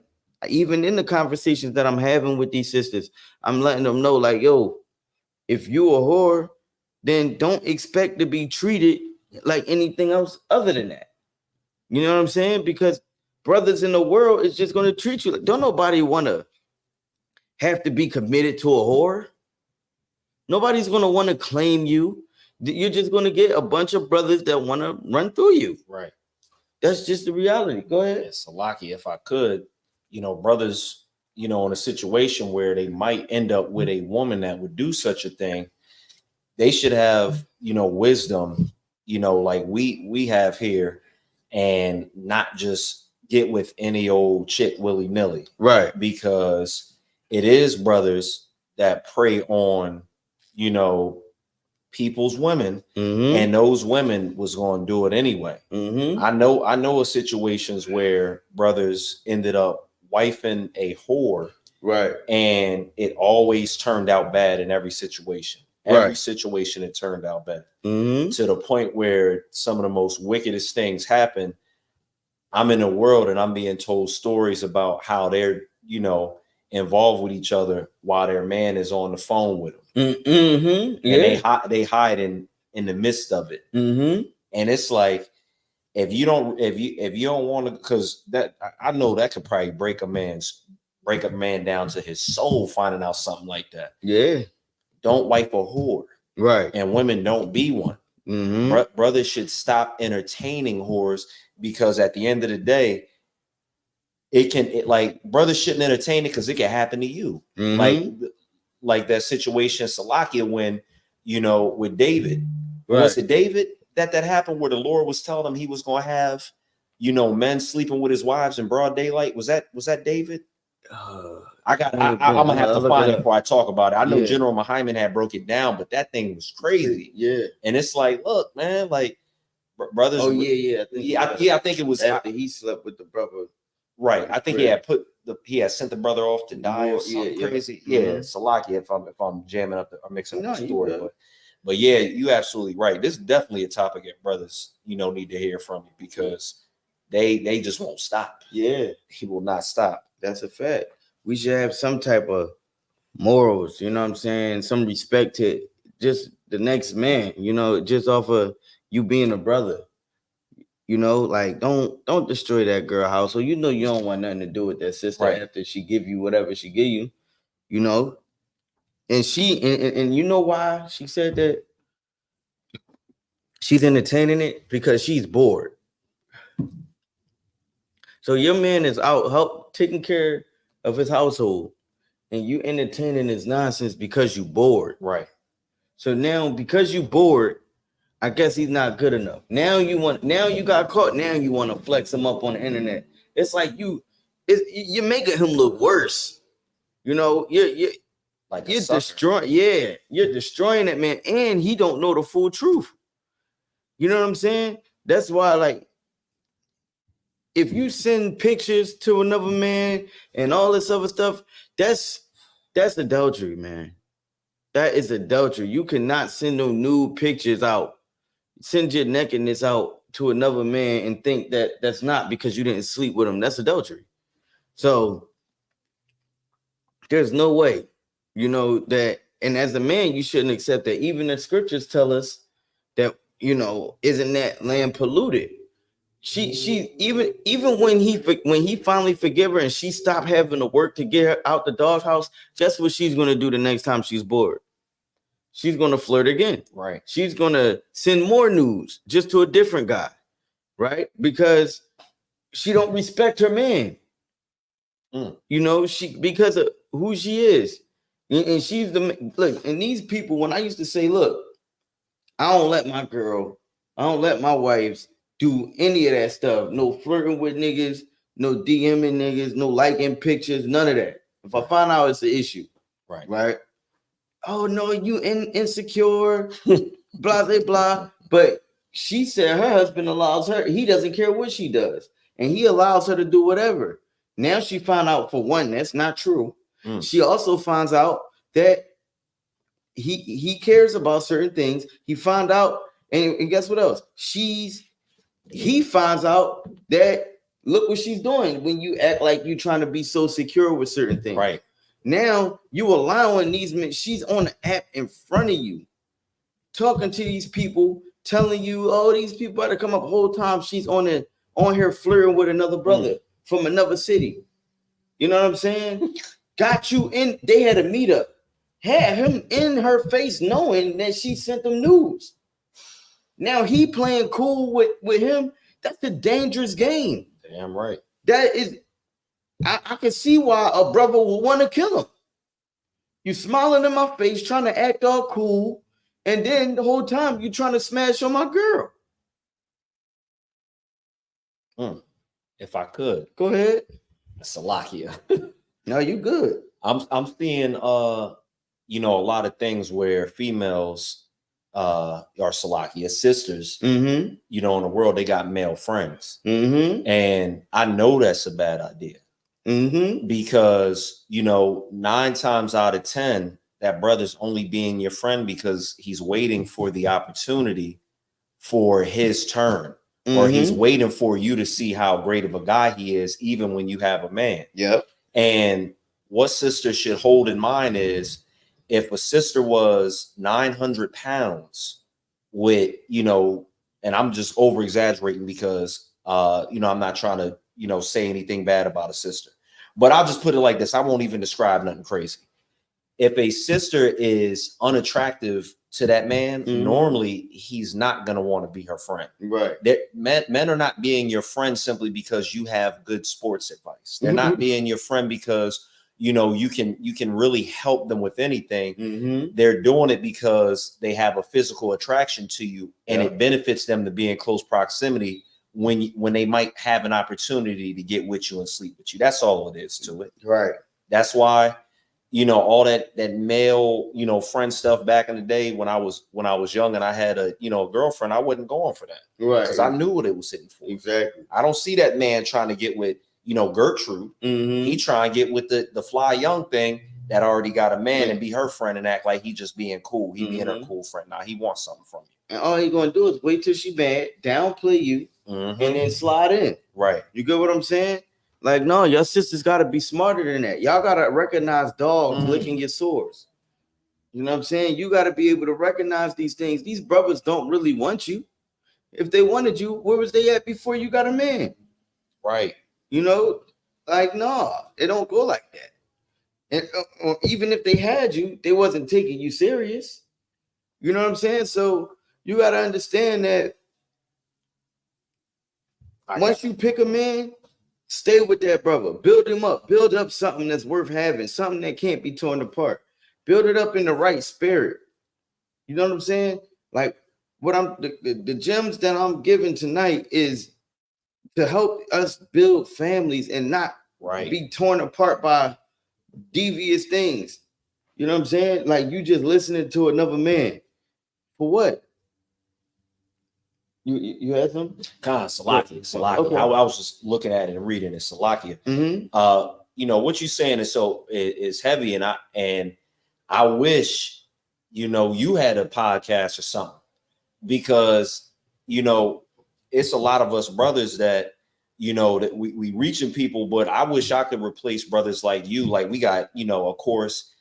even in the conversations that I'm having with these sisters, I'm letting them know, like, yo, if you a whore, then don't expect to be treated like anything else other than that. You know what I'm saying? Because brothers in the world is just going to treat you like, don't nobody want to have to be committed to a whore. Nobody's going to want to claim you. You're just going to get a bunch of brothers that want to run through you. Right. That's just the reality. Go ahead. Yeah, Salaki, if I could, brothers, in a situation where they might end up with a woman that would do such a thing, they should have, wisdom, like we have here, and not just get with any old chick willy-nilly. Right. Because it is brothers that prey on, people's women, and those women was going to do it anyway. I know of situations where brothers ended up wifing a whore, right? And it always turned out bad in every situation. Every situation it turned out bad, to the point where some of the most wickedest things happen. I'm in the world and I'm being told stories about how they're, involved with each other while their man is on the phone with them. And they hide in the midst of it. And it's like, if you don't want to, because that, I know that could probably break a man down to his soul, finding out something like that. Yeah. Don't wife a whore. Right. And women don't be one. Brothers should stop entertaining whores, because at the end of the day, brothers shouldn't entertain it because it can happen to you. Like that situation in Salakia when, with David. Right. Was it David that happened where the Lord was telling him he was going to have, men sleeping with his wives in broad daylight? Was that David? I'm gonna have to find it before I talk about it. I know General Muhammad had broke it down, but that thing was crazy. Yeah. And it's like, look, man, like brothers. Oh yeah. I think it was after he slept with the brother. Right. I think he had sent the brother off to die or something crazy. Yeah. Salaki, if I'm jamming up or mixing up the story. But yeah, you absolutely right. This is definitely a topic that brothers, need to hear from you, because they just won't stop. Yeah. He will not stop. That's a fact. We should have some type of morals, you know what I'm saying? Some respect to just the next man, just off of you being a brother. Like don't destroy that girl house. So you don't want nothing to do with that sister after she give you whatever she give you, And she and you know why she said that? She's entertaining it because she's bored. So your man is out taking care of his household, and you entertaining his nonsense because you bored. Right. So now because you bored, I guess he's not good enough. Now you got caught. Now you want to flex him up on the internet. It's like you're making him look worse. You're destroying. Yeah, you're destroying that man, and he don't know the full truth. You know what I'm saying? That's why, like, if you send pictures to another man and all this other stuff, that's adultery, man. That is adultery. You cannot send no nude pictures out. Send your nakedness out to another man and think that that's not because you didn't sleep with him. That's adultery. So there's no way, that, and as a man, you shouldn't accept that. Even the scriptures tell us that, isn't that land polluted? She even when he finally forgive her and she stopped having to work to get her out the doghouse, guess what she's gonna do the next time she's bored? She's gonna flirt again. Right. She's gonna send more nudes just to a different guy, right? Because she don't respect her man. She because of who she is. And she's look, and these people, when I used to say, look, I don't let my wives do any of that stuff. No flirting with niggas, no DMing niggas, no liking pictures, none of that. If I find out it's an issue, right? Oh no, you insecure, blah, blah, blah. But she said her husband allows her, he doesn't care what she does, and he allows her to do whatever. Now she found out, for one, that's not true. She also finds out that he cares about certain things. He found out, and guess what else? He finds out that Look what she's doing when you act like you're trying to be so secure with certain things. Right. Now you allowing these men, she's on the app in front of you, talking to these people, telling you, oh, these people about to come up the whole time. She's on here flirting with another brother from another city. You know what I'm saying? Got you in, they had a meetup, had him in her face knowing that she sent them news. Now he playing cool with him. That's a dangerous game. Damn right. That is, I can see why a brother would want to kill him. You smiling in my face, trying to act all cool, and then the whole time you trying to smash on my girl. If I could. Go ahead. Salakia. No, you good. I'm seeing a lot of things where females are Salakia sisters, in the world, they got male friends. And I know that's a bad idea. Because 9 times out of 10, that brother's only being your friend because he's waiting for the opportunity for his turn, or he's waiting for you to see how great of a guy he is, even when you have a man. Yep. And what sisters should hold in mind is, if a sister was 900 pounds with, and I'm just over exaggerating because, I'm not trying to, say anything bad about a sister, but I'll just put it like this. I won't even describe nothing crazy. If a sister is unattractive to that man, normally he's not going to want to be her friend. Right. Men are not being your friend simply because you have good sports advice. They're not being your friend because you can really help them with anything. They're doing it because they have a physical attraction to you, and it benefits them to be in close proximity when they might have an opportunity to get with you and sleep with you. That's all it is to it. Right. That's why, all that male, friend stuff back in the day when I was young and I had a girlfriend, I wasn't going for that. Right. Because I knew what it was hitting for. Exactly. I don't see that man trying to get with Gertrude. He trying to get with the fly young thing that already got a man and be her friend and act like he just being cool. He being her cool friend. Now he wants something from you. And all he gonna do is wait till she bad, downplay you, and then slide in. Right. You get what I'm saying? Like, no, your sisters gotta be smarter than that. Y'all gotta recognize dogs licking your sores. You know what I'm saying? You gotta be able to recognize these things. These brothers don't really want you. If they wanted you, where was they at before you got a man? Right. Like, no, it don't go like that. And even if they had you, they wasn't taking you serious. You know what I'm saying? So you got to understand that once you pick a man, stay with that brother. Build him up. Build up something that's worth having, something that can't be torn apart. Build it up in the right spirit. You know what I'm saying? Like, the gems that I'm giving tonight is to help us build families and not be torn apart by devious things. You know what I'm saying? Like, you just listening to another man. For what? You had something? Salakia. Okay. I was just looking at it and reading it. Salakia. What you're saying is heavy, and I wish you had a podcast or something, because it's a lot of us brothers that that we reaching people, but I wish I could replace brothers like you. Like, we got of course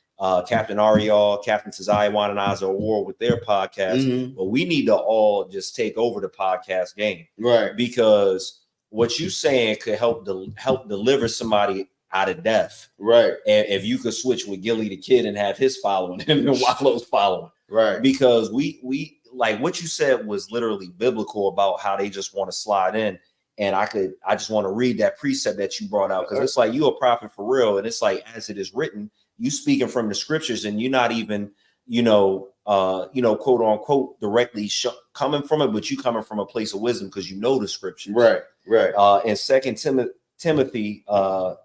Captain Ariel, Captain Tazaiwan, and Azar War with their podcast, but we need to all just take over the podcast game, right? Because what you saying could help deliver somebody out of death, right? And if you could switch with Gilly the Kid and have his following him and Wallow's following, right? Because we like what you said was literally biblical about how they just want to slide in. And I just want to read that precept that you brought out, because it's like, you a prophet for real, and it's like, as it is written, you speaking from the scriptures, and you're not even quote unquote directly coming from it, but you coming from a place of wisdom because you know the scriptures. Right. In 2 Timothy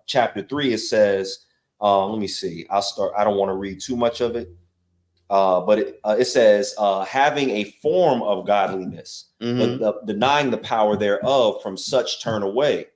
chapter 3, it says, let me see. I'll start. I don't want to read too much of it. But it says, having a form of godliness, but denying the power thereof, from such turn away.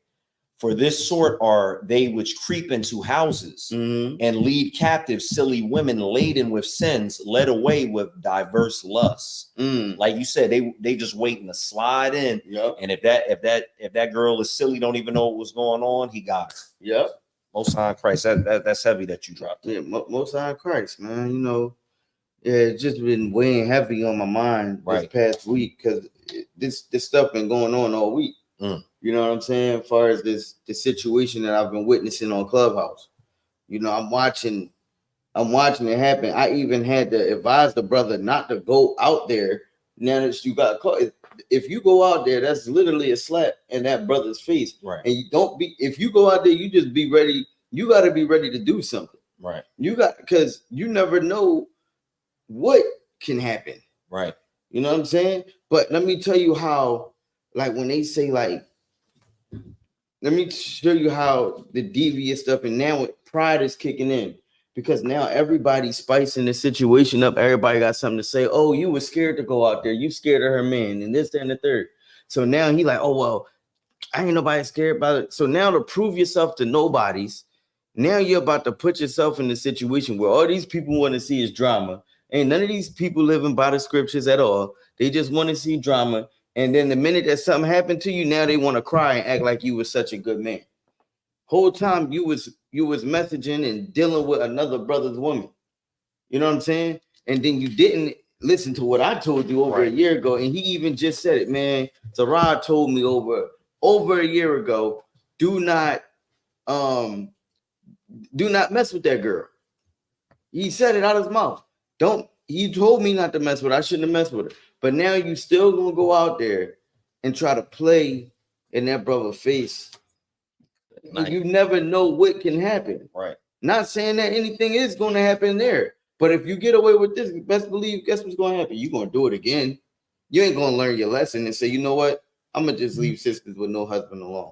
For this sort are they which creep into houses and lead captive silly women laden with sins, led away with diverse lusts. Like you said, they just waiting to slide in. Yep. And if that girl is silly, don't even know what's going on, he got it. Yep. Most High in Christ, that's heavy that you dropped. Yeah, Most High in Christ, man. You know, yeah, it's just been weighing heavy on my mind this past week because this stuff been going on all week. You know what I'm saying? As far as the situation that I've been witnessing on Clubhouse, you know, I'm watching it happen. I even had to advise the brother not to go out there. Now that you got caught, if you go out there, that's literally a slap in that brother's face. Right. And you don't be, if you go out there, you just be ready. You got to be ready to do something. Right. Because you never know what can happen. Right. You know what I'm saying? But let me tell you how, like when they say like, let me show you how the devious stuff, and now pride is kicking in because now everybody's spicing the situation up. Everybody got something to say. Oh, you were scared to go out there. You scared of her man and this, that, and the third. So now he like, oh, well, I ain't nobody scared about it. So now to prove yourself to nobody's, now you're about to put yourself in the situation where all these people want to see is drama. Ain't none of these people living by the scriptures at all. They just want to see drama. And then the minute that something happened to you, now they want to cry and act like you was such a good man. Whole time you was messaging and dealing with another brother's woman. You know what I'm saying? And then you didn't listen to what I told you over a year ago. And he even just said it, man. Zarah told me over a year ago, do not mess with that girl. He said it out of his mouth. He told me not to mess with her. I shouldn't have messed with her. But now you still gonna go out there and try to play in that brother's face. You never know what can happen. Right. Not saying that anything is gonna happen there. But if you get away with this, best believe, guess what's gonna happen? You're gonna do it again. You ain't gonna learn your lesson and say, you know what? I'm gonna just leave sisters with no husband alone.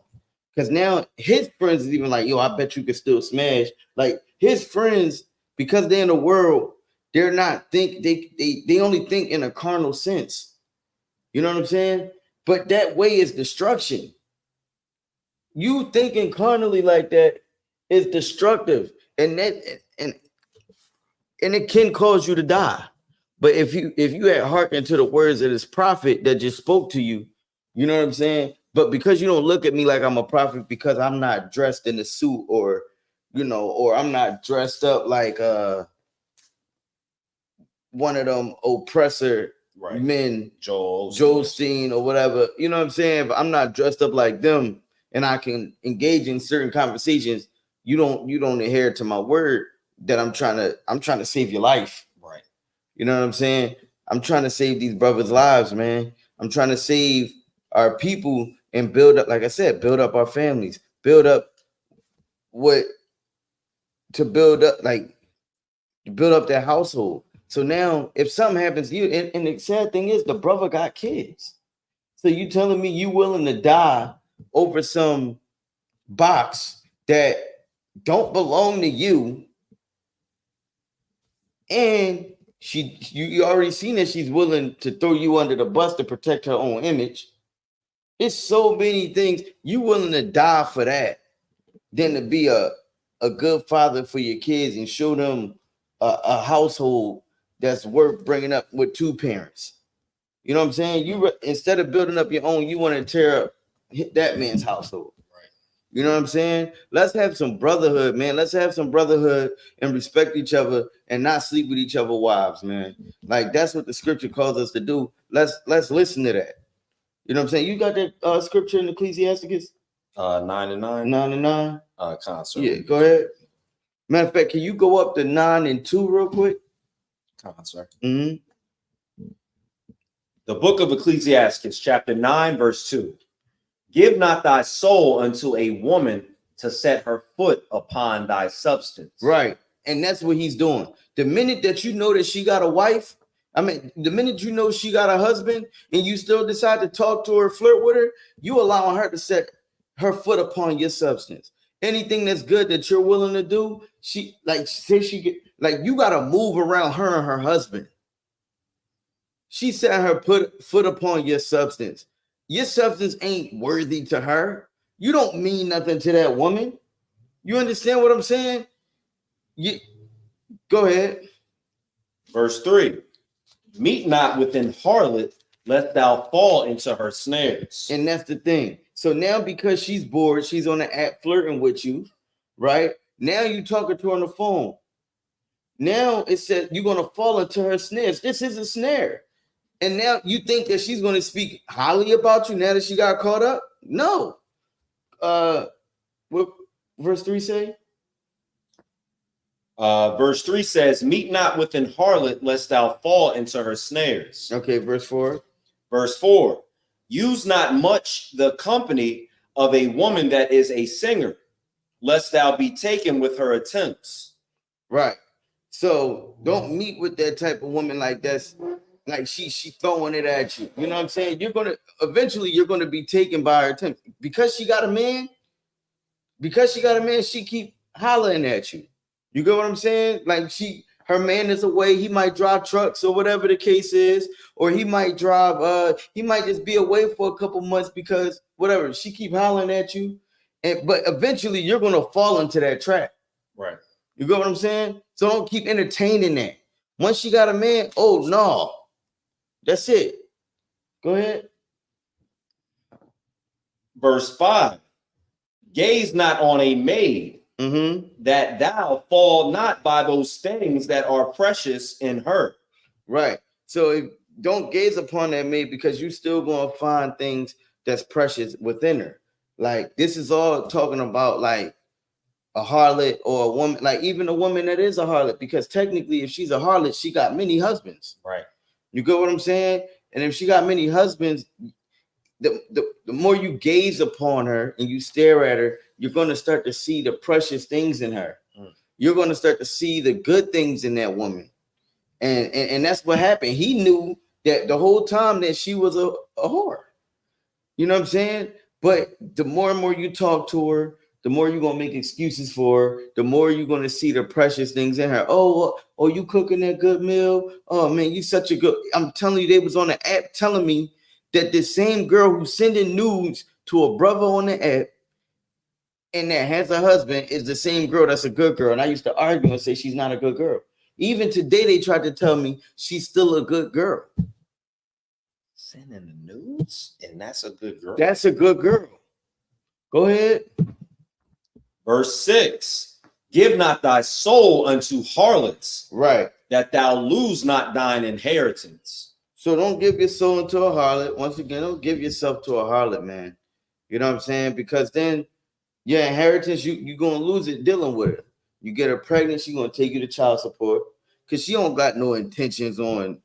Because now his friends is even like, yo, I bet you could still smash. Like his friends, because they're in the world, they're not they only think in a carnal sense. You know what I'm saying? But that way is destruction. You thinking carnally like that is destructive, and it can cause you to die. But if you had hearkened to the words of this prophet that just spoke to you, you know what I'm saying? But because you don't look at me like I'm a prophet because I'm not dressed in a suit or I'm not dressed up like one of them oppressor men, Joel Osteen or whatever. You know what I'm saying? If I'm not dressed up like them and I can engage in certain conversations, you don't adhere to my word that I'm trying to save your life. Right. You know what I'm saying? I'm trying to save these brothers' lives, man. I'm trying to save our people and build up, like I said, build up our families, build up build up their household. So now if something happens to you, and the sad thing is the brother got kids. So you telling me you willing to die over some box that don't belong to you, and you already seen that she's willing to throw you under the bus to protect her own image. It's so many things. You willing to die for that than to be a good father for your kids and show them a household that's worth bringing up with two parents. You know what I'm saying? Instead of building up your own, you want to tear up that man's household. Right. You know what I'm saying? Let's have some brotherhood, man. Let's have some brotherhood and respect each other and not sleep with each other's wives, man. Like that's what the scripture calls us to do. Let's listen to that. You know what I'm saying? You got that scripture in Ecclesiasticus? 9:9. 9:9. Concert. Yeah, go ahead. Matter of fact, can you go up to 9:2 real quick? Concert. Mm-hmm. The book of Ecclesiastes, chapter 9, verse 2. Give not thy soul unto a woman to set her foot upon thy substance. Right. And that's what he's doing. The minute that you know that she got a wife, the minute you know she got a husband and you still decide to talk to her, flirt with her, you allowing her to set her foot upon your substance. Anything that's good that you're willing to do, you got to move around her and her husband. She set her foot upon your substance. Your substance ain't worthy to her. You don't mean nothing to that woman. You understand what I'm saying? Go ahead. Verse 3. Meet not with an harlot, lest thou fall into her snares. And that's the thing. So now because she's bored, she's on the app flirting with you, right? Now you talking to her on the phone. Now it says you're going to fall into her snares. This is a snare. And now you think that she's going to speak highly about you now that she got caught up? No. What verse 3 say? Verse 3 says, meet not with an harlot, lest thou fall into her snares. Okay, verse 4. Verse 4. Use not much the company of a woman that is a singer, lest thou be taken with her attempts. Right. So don't meet with that type of woman like that's like she throwing it at you. You know what I'm saying? Eventually you're gonna be taken by her attempt. Because she got a man, she keep hollering at you. You get what I'm saying? Like her man is away, he might drive trucks or whatever the case is, or he might he might just be away for a couple months because whatever, she keep hollering at you. But eventually you're gonna fall into that trap. Right. You get what I'm saying? So don't keep entertaining that. Once she got a man, oh no. That's it. Go ahead. Verse 5. Gaze not on a maid, that thou fall not by those things that are precious in her. Right. So don't gaze upon that maid because you're still going to find things that's precious within her. Like this is all talking about like a harlot or a woman, like even a woman that is a harlot, because technically if she's a harlot, she got many husbands. Right. You get what I'm saying? And if she got many husbands, the more you gaze upon her and you stare at her, you're going to start to see the precious things in her. You're going to start to see the good things in that woman. And that's what happened. He knew that the whole time that she was a whore. You know what I'm saying? But the more and more you talk to her, the more you're going to make excuses for her, the more you're going to see the precious things in her. Oh, you cooking that good meal? Oh, man, you such a good... I'm telling you, they was on the app telling me that the same girl who's sending nudes to a brother on the app and that has a husband is the same girl that's a good girl. And I used to argue and say she's not a good girl. Even today, they tried to tell me she's still a good girl. Sending the nudes? And that's a good girl? That's a good girl. Go ahead. Verse 6. Give not thy soul unto harlots, right, that thou lose not thine inheritance. So don't give your soul into a harlot. Once again, don't give yourself to a harlot, man. You know what I'm saying? Because then your inheritance, you're going to lose it dealing with her. You get her pregnant, she's going to take you to child support because she don't got no intentions on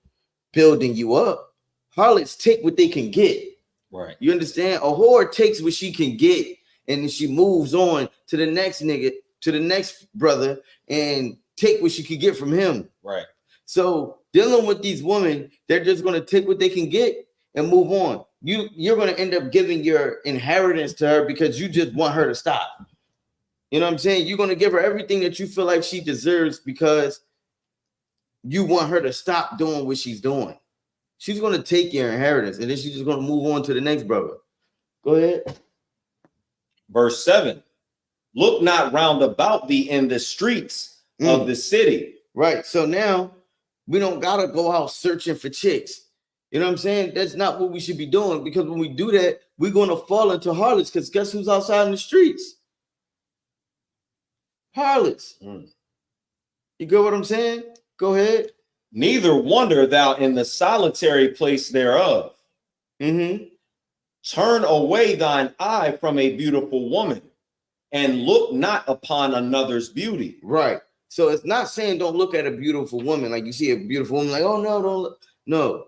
building you up. Harlots take what they can get. Right. You understand? A whore takes what she can get and then she moves on to the next nigga, to the next brother, and take what she could get from him. Right. So dealing with these women, they're just going to take what they can get and move on. You're going to end up giving your inheritance to her because you just want her to stop. You know what I'm saying? You're going to give her everything that you feel like she deserves because you want her to stop doing what she's doing. She's going to take your inheritance and then she's just going to move on to the next brother. Go ahead. Verse 7. Look not round about thee in the streets of the city. Right. So now we don't got to go out searching for chicks. You know what I'm saying? That's not what we should be doing, because when we do that, we're going to fall into harlots, because guess who's outside in the streets? Harlots. You get what I'm saying? Go ahead. Neither wander thou in the solitary place thereof. Turn away thine eye from a beautiful woman and look not upon another's beauty. Right. So it's not saying don't look at a beautiful woman. Like you see a beautiful woman, like, oh no, don't look. No.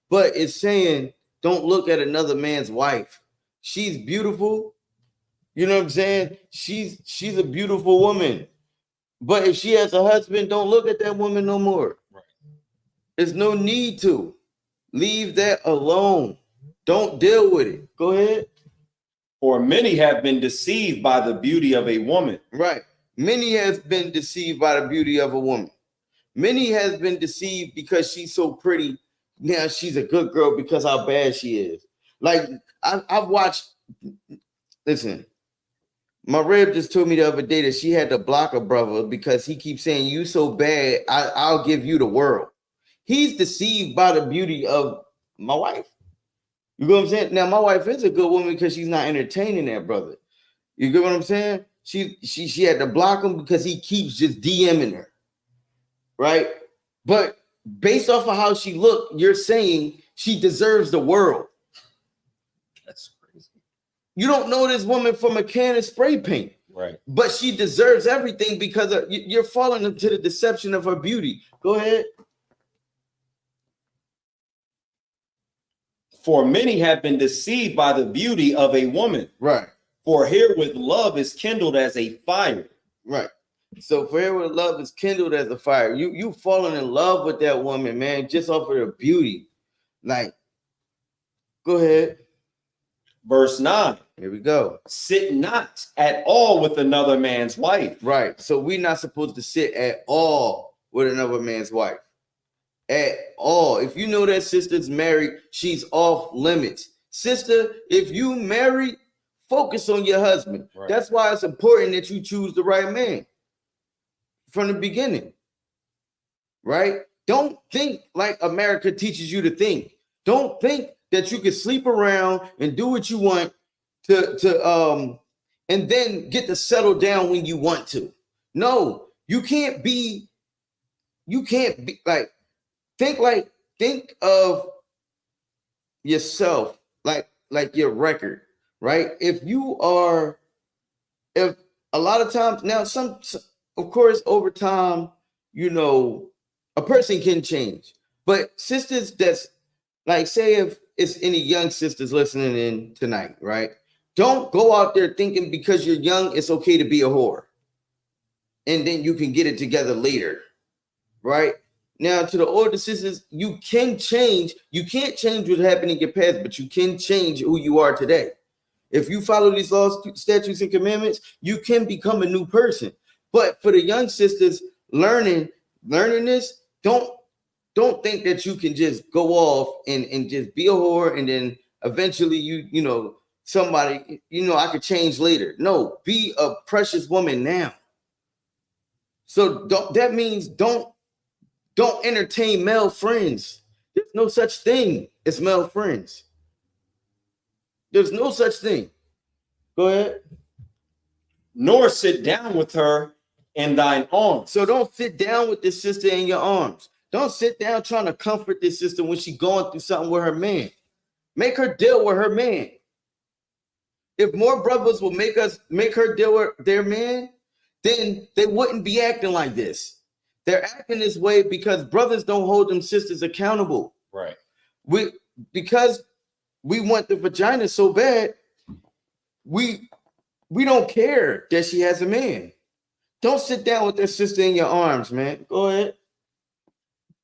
But it's saying don't look at another man's wife. She's beautiful. You know what I'm saying? She's a beautiful woman. But if she has a husband, don't look at that woman no more. Right. There's no need to. Leave that alone. Don't deal with it. Go ahead. For many have been deceived by the beauty of a woman. Right. Many has been deceived by the beauty of a woman. Many has been deceived because she's so pretty. Now she's a good girl because how bad she is. Like I've watched. Listen, My rib just told me the other day that she had to block a brother because he keeps saying, you so bad, I'll give you the world. He's deceived by the beauty of my wife. You get what I'm saying? Now, my wife is a good woman because she's not entertaining that brother. You get what I'm saying? She had to block him because he keeps just DMing her. Right? But based off of how she looked, you're saying she deserves the world. That's crazy. You don't know this woman from a can of spray paint. Right. But she deserves everything because you're falling into the deception of her beauty. Go ahead. For many have been deceived by the beauty of a woman. Right. For herewith love is kindled as a fire. Right. So for herewith love is kindled as a fire. You falling in love with that woman, man, just off of her beauty. Like, go ahead. Verse 9. Here we go. Sit not at all with another man's wife. Right. So we're not supposed to sit at all with another man's wife. At all. If you know that sister's married, she's off limits. Sister, if you married, focus on your husband. Right. That's why it's important that you choose the right man from the beginning. Right? Don't think like America teaches you to think. Don't think that you can sleep around and do what you want to and then get to settle down when you want to. No, you can't be like think of yourself like your record, right? If a lot of times now, some of course over time, you know, a person can change, but sisters that's like, say if it's any young sisters listening in tonight, right? Don't go out there thinking because you're young, it's okay to be a whore. And then you can get it together later, right? Now, to the older sisters, you can change. You can't change what happened in your past, but you can change who you are today. If you follow these laws, statutes, and commandments, you can become a new person. But for the young sisters learning this, don't think that you can just go off and just be a whore and then eventually you know somebody, you know, I could change later. No, be a precious woman now. So that means don't entertain male friends. There's no such thing as male friends. There's no such thing. Go ahead. Nor sit down with her in thine arms. So don't sit down with this sister in your arms. Don't sit down trying to comfort this sister when she's going through something with her man. Make her deal with her man. If more brothers will make her deal with their man, then they wouldn't be acting like this. They're acting this way because brothers don't hold them sisters accountable. Right. Because we want the vagina so bad, we don't care that she has a man. Don't sit down with their sister in your arms, man. Go ahead.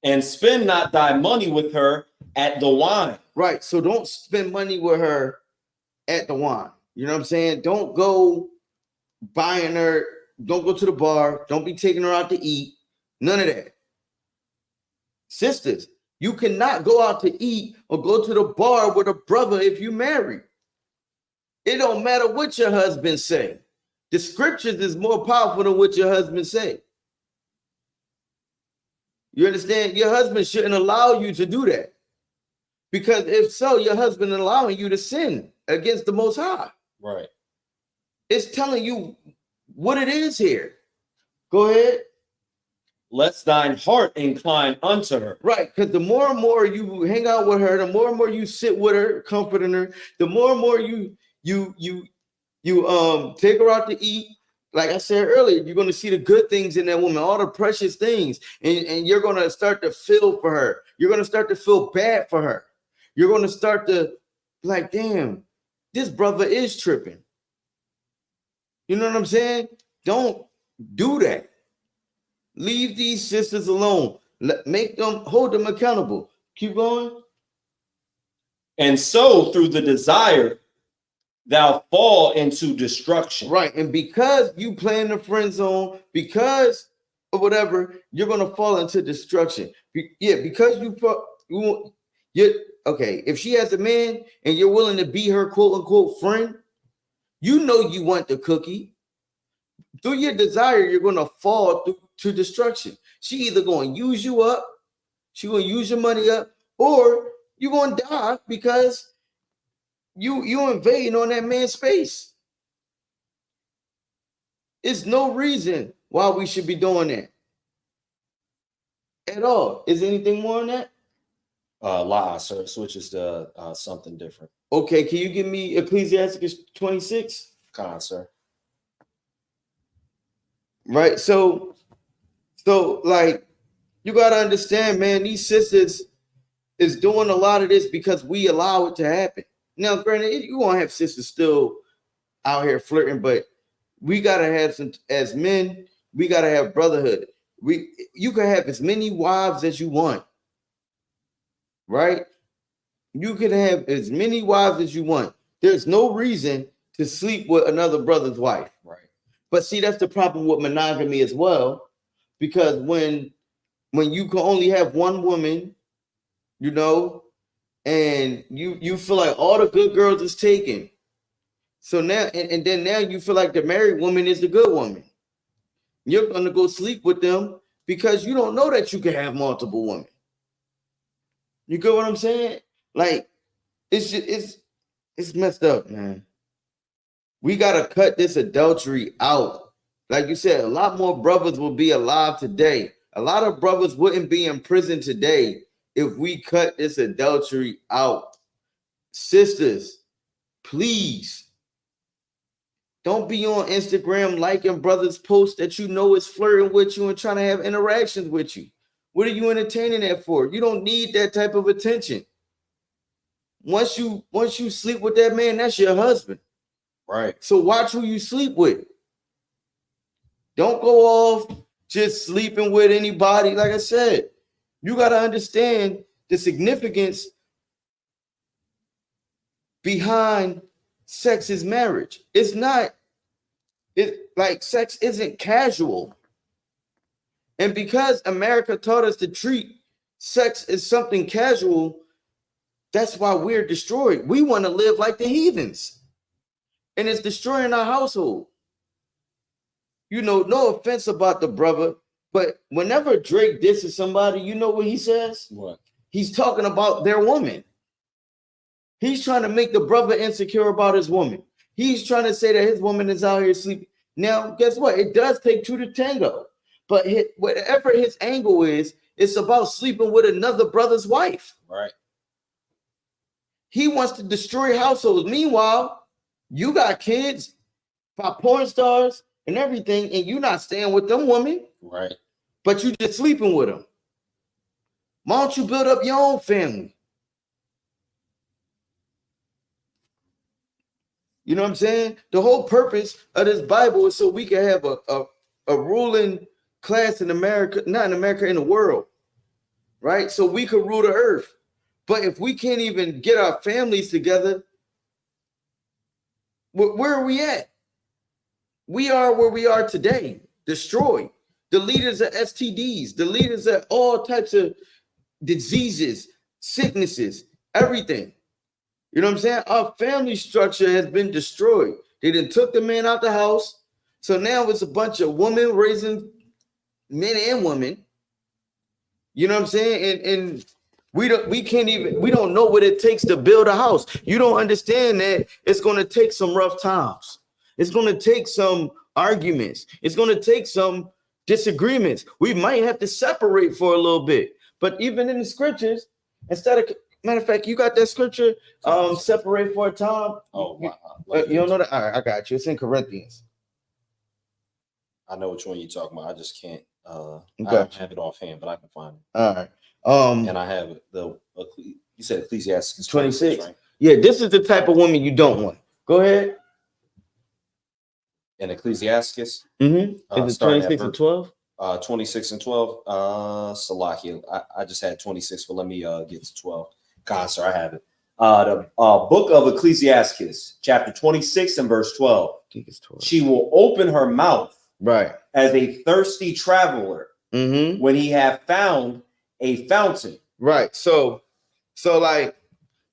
And spend not thy money with her at the wine. Right. So don't spend money with her at the wine. You know what I'm saying? Don't go buying her. Don't go to the bar. Don't be taking her out to eat. None of that. Sisters, you cannot go out to eat or go to the bar with a brother if you married. It don't matter what your husband say. The scriptures is more powerful than what your husband say. You understand? Your husband shouldn't allow you to do that. Because if so, your husband is allowing you to sin against the Most High. Right. It's telling you what it is here. Go ahead. Lest thine heart incline unto her. Right, because the more and more you hang out with her, the more and more you sit with her, comforting her, the more and more you take her out to eat. Like I said earlier, you're going to see the good things in that woman, all the precious things, and you're going to start to feel for her. You're going to start to feel bad for her. You're going to start to like, damn, this brother is tripping. You know what I'm saying? Don't do that. Leave these sisters alone. Hold them accountable. Keep going. And so through the desire, thou fall into destruction. Right. And because you play in the friend zone, because of whatever, you're going to fall into destruction. Because you're okay. If she has a man and you're willing to be her quote unquote friend, You know you want the cookie. Through your desire, you're going to fall to destruction. She either going to use you up, she going to use your money up, or you're going to die because you invading on that man's space. It's no reason why we should be doing that at all. Is anything more on that? La, sir, switches to something different. Okay, can you give me Ecclesiastes 26? Sir. Right, so like you gotta understand, man, these sisters is doing a lot of this because we allow it to happen. Now, granted, you gonna have sisters still out here flirting, but we gotta have some, as men, we gotta have brotherhood. You can have as many wives as you want, right? You can have as many wives as you want. There's no reason to sleep with another brother's wife. Right. But see, that's the problem with monogamy as well, because when you can only have one woman, you know, and you feel like all the good girls is taken. So now, and then now you feel like the married woman is the good woman. You're gonna go sleep with them because you don't know that you can have multiple women. You get what I'm saying? Like, it's messed up, man. We gotta cut this adultery out. Like you said, a lot more brothers will be alive today. A lot of brothers wouldn't be in prison today if we cut this adultery out. Sisters, please don't be on Instagram liking brothers' posts that you know is flirting with you and trying to have interactions with you. What are you entertaining that for? You don't need that type of attention. Once you sleep with that man, that's your husband. Right. So watch who you sleep with. Don't go off just sleeping with anybody. Like I said, you got to understand the significance behind sex is marriage. It's like sex isn't casual. And because America taught us to treat sex as something casual, that's why we're destroyed. We want to live like the heathens. And it's destroying our household. You know, no offense about the brother, but whenever Drake disses somebody, you know what he says? What? He's talking about their woman. He's trying to make the brother insecure about his woman. He's trying to say that his woman is out here sleeping. Now, guess what? It does take two to tango. But whatever his angle is, it's about sleeping with another brother's wife. Right. He wants to destroy households. Meanwhile, you got kids by porn stars and everything, and you're not staying with them women. Right. But you just sleeping with them. Why don't you build up your own family? You know what I'm saying? The whole purpose of this Bible is so we can have a ruling class in America, not in America, in the world, right? So we could rule the earth. But if we can't even get our families together, where are we at? We are where we are today, destroyed. The leaders of STDs, the leaders of all types of diseases, sicknesses, everything. You know what I'm saying? Our family structure has been destroyed. They done took the man out the house. So now it's a bunch of women raising men and women. You know what I'm saying? And we don't know what it takes to build a house. You don't understand that it's going to take some rough times. It's going to take some arguments. It's going to take some disagreements. We might have to separate for a little bit. But even in the scriptures, instead of, matter of fact, you got that scripture, separate for a time. Oh, wow. You don't know that? All right, I got you. It's in Corinthians. I know which one you're talking about. I just can't. I Gotcha. don't have it offhand, but I can find it. All right. And I have you said Ecclesiastes 26. Right? Yeah, this is the type of woman you don't want. Go ahead. In Ecclesiastes. Mm-hmm. Is it 26 and 12? 26 and 12. Salakia. I just had 26, but let me get to 12. God, sir, I have it. The book of Ecclesiastes, chapter 26 and verse 12. I think it's 12. She will open her mouth right as a thirsty traveler when he have found a fountain. Right. So like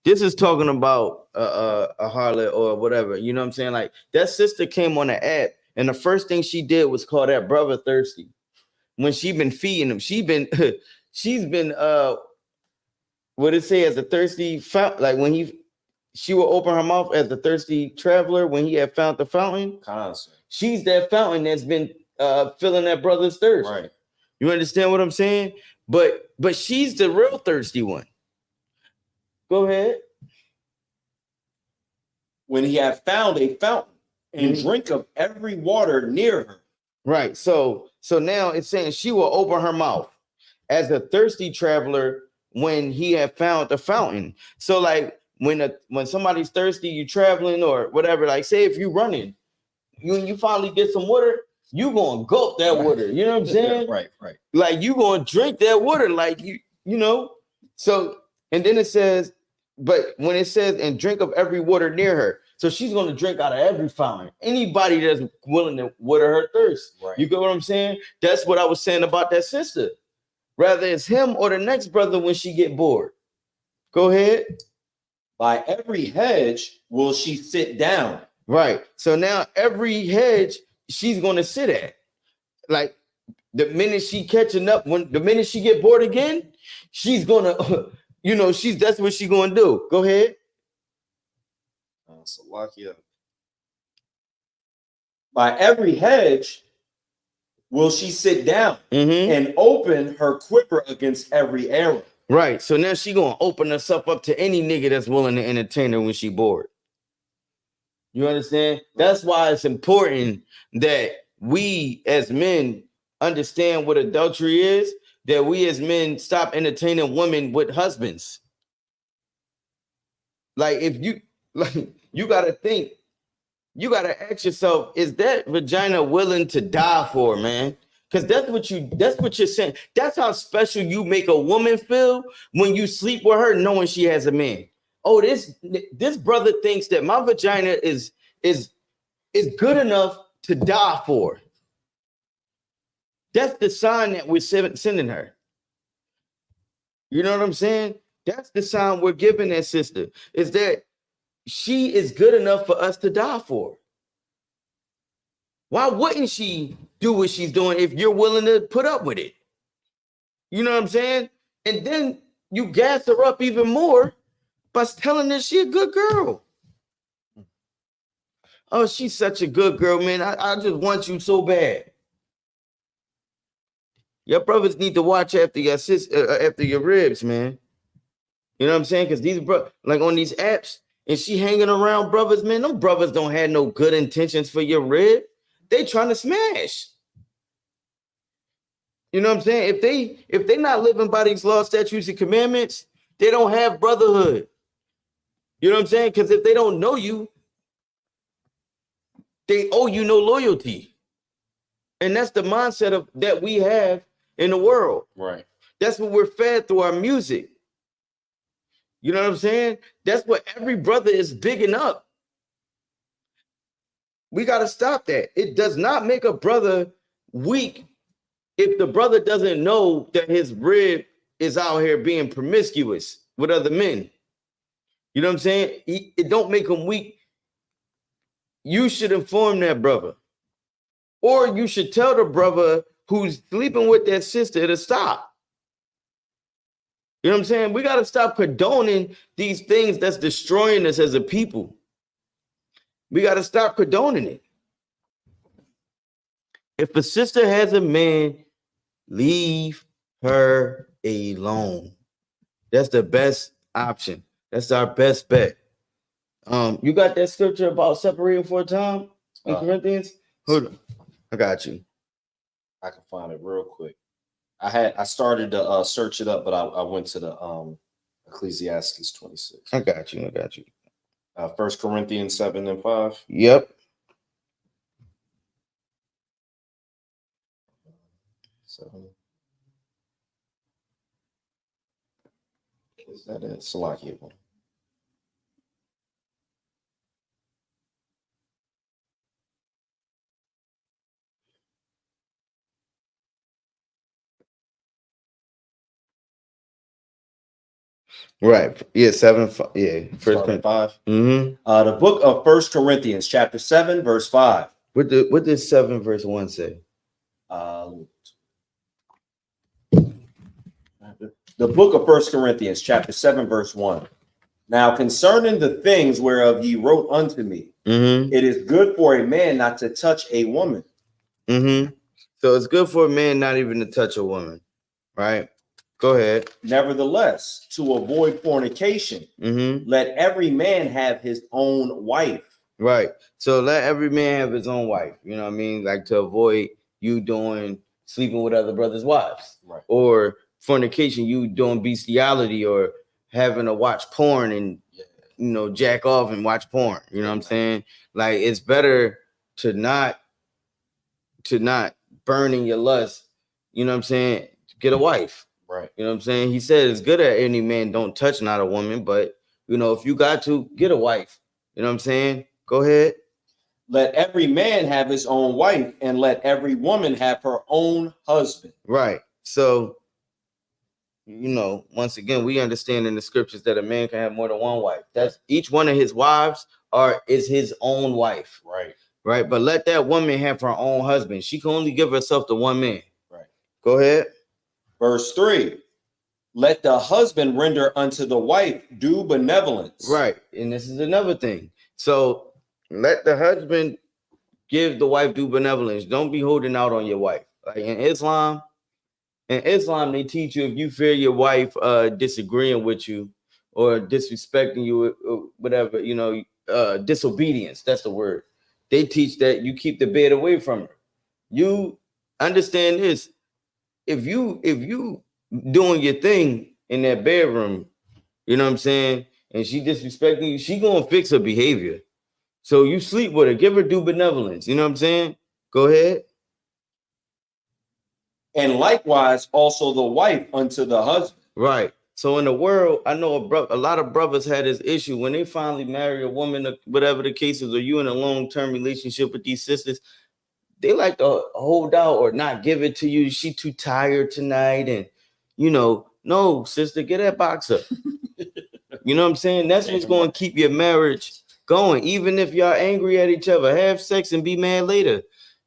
This is talking about a harlot or whatever. You know what I'm saying? Like that sister came on the app, and the first thing she did was call that brother thirsty. When she been feeding him, she's been what it say as a thirsty fountain. Like when she will open her mouth as a thirsty traveler when he had found the fountain. Constant. She's that fountain that's been filling that brother's thirst. Right. You understand what I'm saying? But she's the real thirsty one. Go ahead. When he had found a fountain and drink of every water near her. Right. So now it's saying she will open her mouth as a thirsty traveler when he had found the fountain. So like when somebody's thirsty, you traveling or whatever, like say if you running, you finally get some water, you gonna gulp that water. You know what I'm saying? Right. Like you gonna drink that water, like you know. So and then it says, but when it says and drink of every water near her, so she's gonna drink out of every fountain. Anybody that's willing to water her thirst. Right. You get what I'm saying? That's what I was saying about that sister. Rather it's him or the next brother when she get bored. Go ahead. By every hedge will she sit down. Right. So now every hedge she's gonna sit at. Like the minute she catching up, the minute she get bored again, she's gonna, that's what she's gonna do. Go ahead. So lock you up. By every hedge will she sit down and open her quiver against every arrow. Right. So now she gonna open herself up to any nigga that's willing to entertain her when she bored. You understand? That's why it's important that we as men understand what adultery is, that we as men stop entertaining women with husbands. Like if you you gotta think, you gotta ask yourself, is that vagina willing to die for, man? Because that's what you're saying. That's how special you make a woman feel when you sleep with her knowing she has a man. Oh, this brother thinks that my vagina is good enough to die for. That's the sign that we're sending her. You know what I'm saying? That's the sign we're giving that sister, is that she is good enough for us to die for. Why wouldn't she do what she's doing if you're willing to put up with it? You know what I'm saying? And then you gas her up even more by telling her she a good girl. Oh, she's such a good girl, man. I just want you so bad. Your brothers need to watch after your ribs, man. You know what I'm saying? Because these like on these apps, and she hanging around brothers, man. Them brothers don't have no good intentions for your rib. They trying to smash. You know what I'm saying? If they not living by these laws, statutes, and commandments, they don't have brotherhood. You know what I'm saying? Because if they don't know you, they owe you no loyalty. And that's the mindset that we have in the world. Right. That's what we're fed through our music. You know what I'm saying? That's what every brother is bigging up. We got to stop that. It does not make a brother weak if the brother doesn't know that his rib is out here being promiscuous with other men. You know what I'm saying? It don't make him weak. You should inform that brother. Or you should tell the brother who's sleeping with that sister to stop. You know what I'm saying? We got to stop condoning these things that's destroying us as a people. We got to stop condoning it. If a sister has a man, leave her alone. That's the best option. That's our best bet. You got that scripture about separating for a time in Corinthians? Hold on. I got you. I can find it real quick. I started to search it up, but I went to the Ecclesiastes 26. I got you. 1 Corinthians 7:5. Yep. Is that it? Salakia one. Right. Yeah, 7. Yeah. First Start at 5. Mm-hmm. The book of 1 Corinthians, chapter 7, verse 5. What does 7 verse 1 say? The book of 1 Corinthians, chapter 7, verse 1. Now, concerning the things whereof ye wrote unto me, it is good for a man not to touch a woman. So it's good for a man not even to touch a woman, right? Go ahead. Nevertheless, to avoid fornication, let every man have his own wife. Right. So let every man have his own wife. You know what I mean? Like to avoid you sleeping with other brothers' wives, right? Or fornication, you doing bestiality or having to watch porn and jack off and watch porn. You know what I'm saying? Like it's better to not burn in your lust. You know what I'm saying? Get a wife. Right. You know what I'm saying? He said it's good at any man don't touch not a woman, but if you got to, get a wife. You know what I'm saying? Go ahead. Let every man have his own wife, and let every woman have her own husband. Right. So, once again, we understand in the scriptures that a man can have more than one wife. That's each one of his wives is his own wife. Right. Right. But let that woman have her own husband. She can only give herself to one man. Right. Go ahead. Verse 3. Let the husband render unto the wife due benevolence. Right. And this is another thing. So let the husband give the wife due benevolence. Don't be holding out on your wife. Like in Islam, they teach you if you fear your wife disagreeing with you or disrespecting you or whatever, disobedience. That's the word. They teach that you keep the bed away from her. You understand this. If you doing your thing in that bedroom, you know what I'm saying, and she disrespecting you, she gonna fix her behavior. So you sleep with her, give her due benevolence. You know what I'm saying? Go ahead. And likewise, also the wife unto the husband. Right. So in the world, I know a lot of brothers had this issue when they finally marry a woman, or whatever the case is, or you in a long-term relationship with these sisters, they like to hold out or not give it to you. She too tired tonight. And, no, sister, get that boxer. You know what I'm saying? That's what's going to keep your marriage going. Even if y'all angry at each other, have sex and be mad later.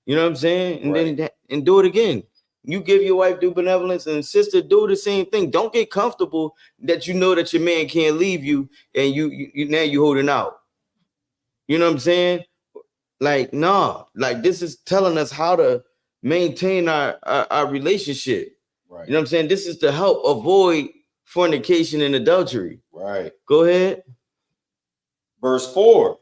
You know what I'm saying? And then do it again. You give your wife due benevolence, and sister, do the same thing. Don't get comfortable that you know that your man can't leave you and you now you holding out. You know what I'm saying? Like, no, like this is telling us how to maintain our relationship. Right. You know what I'm saying? This is to help avoid fornication and adultery. Right. Go ahead. Verse 4,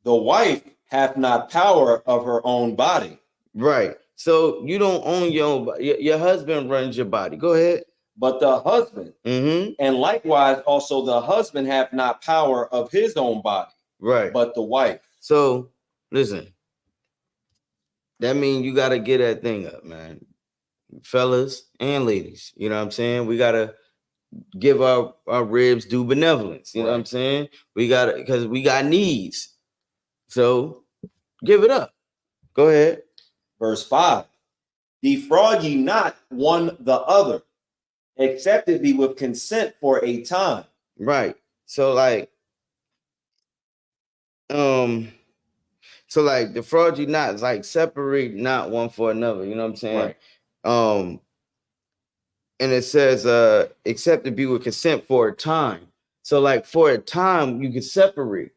the wife hath not power of her own body. Right. So you don't own your own body. Your husband runs your body. Go ahead. But the husband, and likewise also the husband hath not power of his own body. Right. But the wife. So listen, that means you got to get that thing up, man. Fellas and ladies, you know what I'm saying? We got to give our ribs due benevolence. You know what I'm saying? We got to, because we got needs. So give it up. Go ahead. Verse 5, defraud ye not one the other, except it be with consent for a time. Right. So like, defraud you not, it's like separate not one for another. You know what I'm saying? Right. And it says, except to be with consent for a time. So like for a time, you can separate.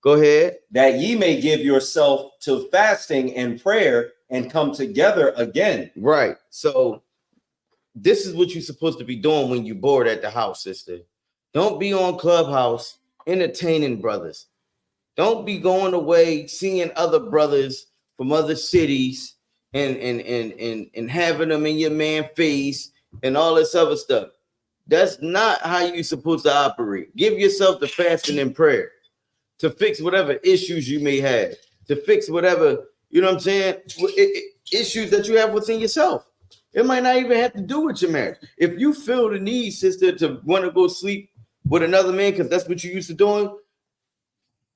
Go ahead. That ye may give yourself to fasting and prayer and come together again. Right. So this is what you're supposed to be doing when you're bored at the house, sister. Don't be on Clubhouse entertaining brothers. Don't be going away seeing other brothers from other cities and having them in your man face and all this other stuff. That's not how you're supposed to operate. Give yourself the fasting and prayer to fix whatever issues you may have, to fix whatever, you know what I'm saying, issues that you have within yourself. It might not even have to do with your marriage. If you feel the need, sister, to want to go sleep with another man because that's what you used to doing,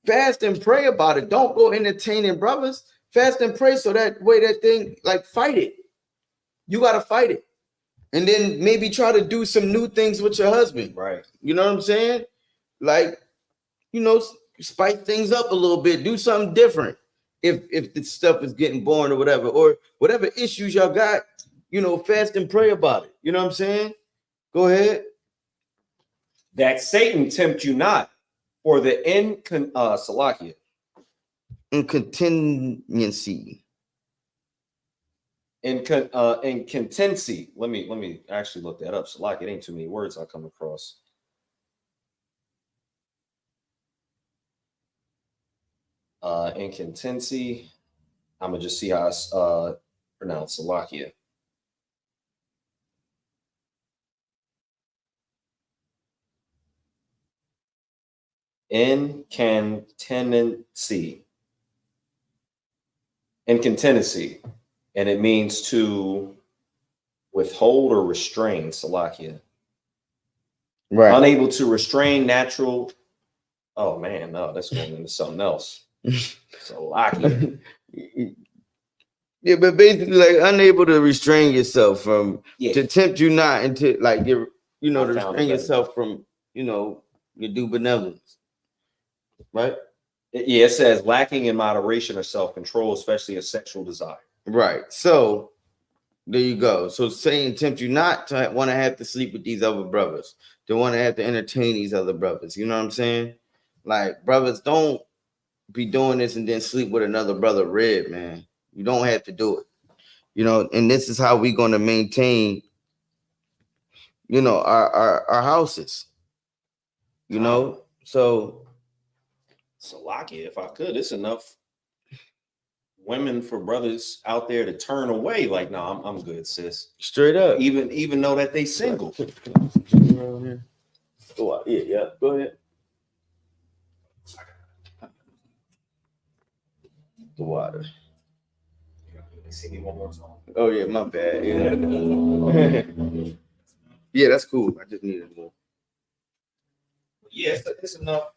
fast and pray about it. Don't go entertaining brothers. Fast and pray so that way that thing, like, fight it. You got to fight it. And then maybe try to do some new things with your husband. Right. You know what I'm saying? Like, you know, spice things up a little bit, do something different. If the stuff is getting boring or whatever issues y'all got, you know, fast and pray about it. You know what I'm saying? Go ahead. That Satan tempt you not for the Salakia. Incontinency. Incontinency. Let me actually look that up. Salakia, it ain't too many words I come across. Incontinency. I'm gonna just see how it's pronounced. Salakia. Incontinency. Incontinency. And it means to withhold or restrain. Salakia. Right. Unable to restrain natural. Oh man, no, that's going into something else. Salakia. Yeah, but basically, like unable to restrain yourself from to tempt you not into like your, you know, to restrain yourself from, you know, your due benevolence. Right? Yeah, it says lacking in moderation or self-control, especially a sexual desire. Right. So there you go. So Satan tempt you not to want to have to sleep with these other brothers, to want to have to entertain these other brothers. You know what I'm saying? Like, brothers, don't be doing this and then sleep with another brother rib, man. You don't have to do it. You know, and this is how we're going to maintain, you know, our houses. You know, so Salakia, if I could, it's enough women for brothers out there to turn away. Like, no, I'm good, sis. Straight up. Even though that they single. Oh, yeah. Go ahead. The water. See me one more time. Oh yeah, my bad. Yeah. Yeah, that's cool. I just needed more. Yeah, it's enough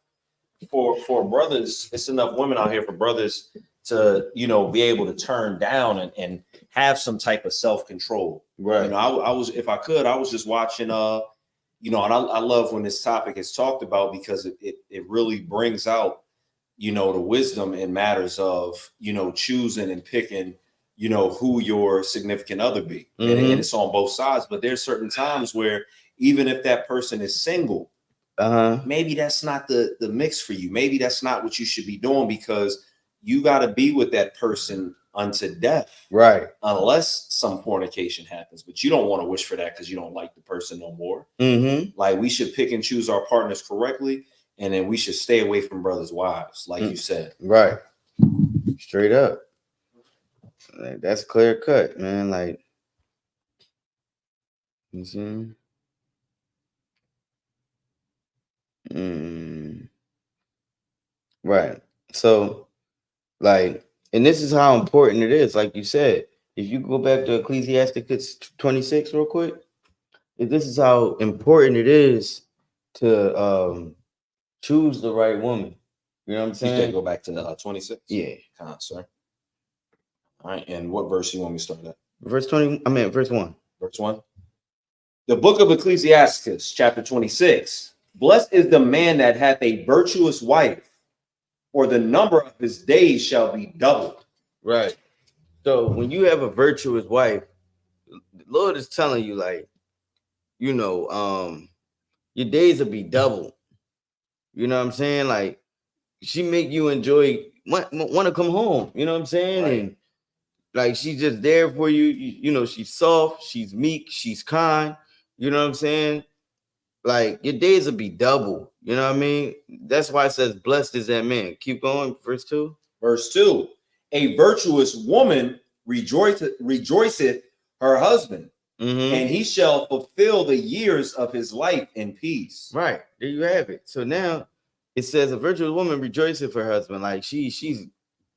for brothers. It's enough women out here for brothers to, you know, be able to turn down and have some type of self-control. Right. You know, I was, if I could, I was just watching you know, and I love when this topic is talked about because it really brings out, you know, the wisdom in matters of, you know, choosing and picking, you know, who your significant other be. And it's on both sides. But there's certain times where even if that person is single, maybe that's not the mix for you. Maybe that's not what you should be doing, because you got to be with that person unto death. Right. Unless some fornication happens. But you don't want to wish for that because you don't like the person no more. Like, we should pick and choose our partners correctly. And then we should stay away from brothers' wives, like you said. Right. Straight up. Like, that's clear cut, man. Like, you see? Right. So, like, and this is how important it is. Like you said, if you go back to Ecclesiastes 26 real quick, this is how important it is to choose the right woman. You know what I'm saying? You can go back to 26. Yeah. Sir. All right. And what verse you want me to start at? Verse 20. I mean, verse 1. Verse 1. The book of Ecclesiastes, chapter 26. Blessed is the man that hath a virtuous wife, for the number of his days shall be doubled. Right. So when you have a virtuous wife, the Lord is telling you, like, you know, your days will be doubled. You know what I'm saying? Like, she make you enjoy, want to come home. You know what I'm saying? Right. And like, she's just there for you. You know, she's soft, she's meek, she's kind. You know what I'm saying? Like, your days will be double. You know what I mean? That's why it says, blessed is that man. Keep going. Verse 2. Verse 2. A virtuous woman rejoiceth her husband, and he shall fulfill the years of his life in peace. Right. There you have it. So now it says a virtuous woman rejoiceth for her husband. Like, she's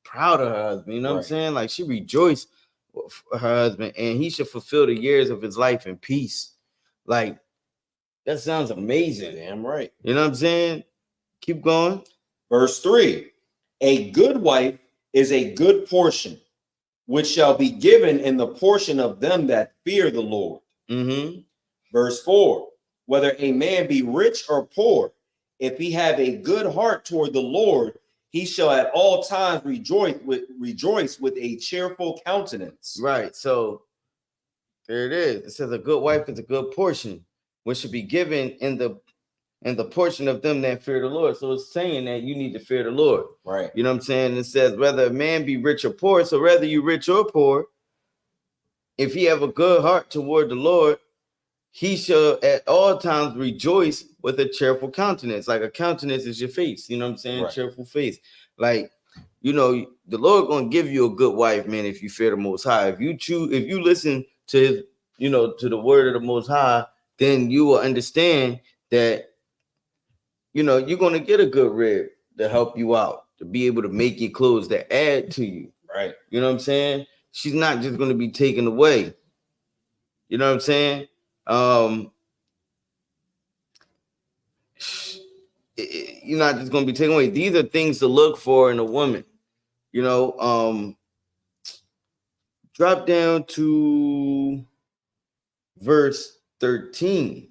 proud of her husband. You know what I'm saying? Like, she rejoiced for her husband, and he should fulfill the years of his life in peace. Like, that sounds amazing. Damn right. You know what I'm saying? Keep going. Verse 3. A good wife is a good portion, which shall be given in the portion of them that fear the Lord. Verse 4, whether a man be rich or poor, if he have a good heart toward the Lord, he shall at all times rejoice with a cheerful countenance. Right. So there it is. It says a good wife is a good portion, which should be given in the portion of them that fear the Lord. So it's saying that you need to fear the Lord. Right. You know what I'm saying? It says whether a man be rich or poor. So whether you rich or poor, if he have a good heart toward the Lord, he shall at all times rejoice with a cheerful countenance. Like a countenance is your face. You know what I'm saying? Right. Cheerful face. Like, you know, the Lord gonna give you a good wife, man, if you fear the Most High. If you listen to his, you know, to the word of the Most High, then you will understand that, you know, you're gonna get a good rib to help you out, to be able to make your clothes, to add to you. Right. You know what I'm saying? She's not just gonna be taken away. You know what I'm saying? You're not just gonna be taken away. These are things to look for in a woman. You know, drop down to verse 13.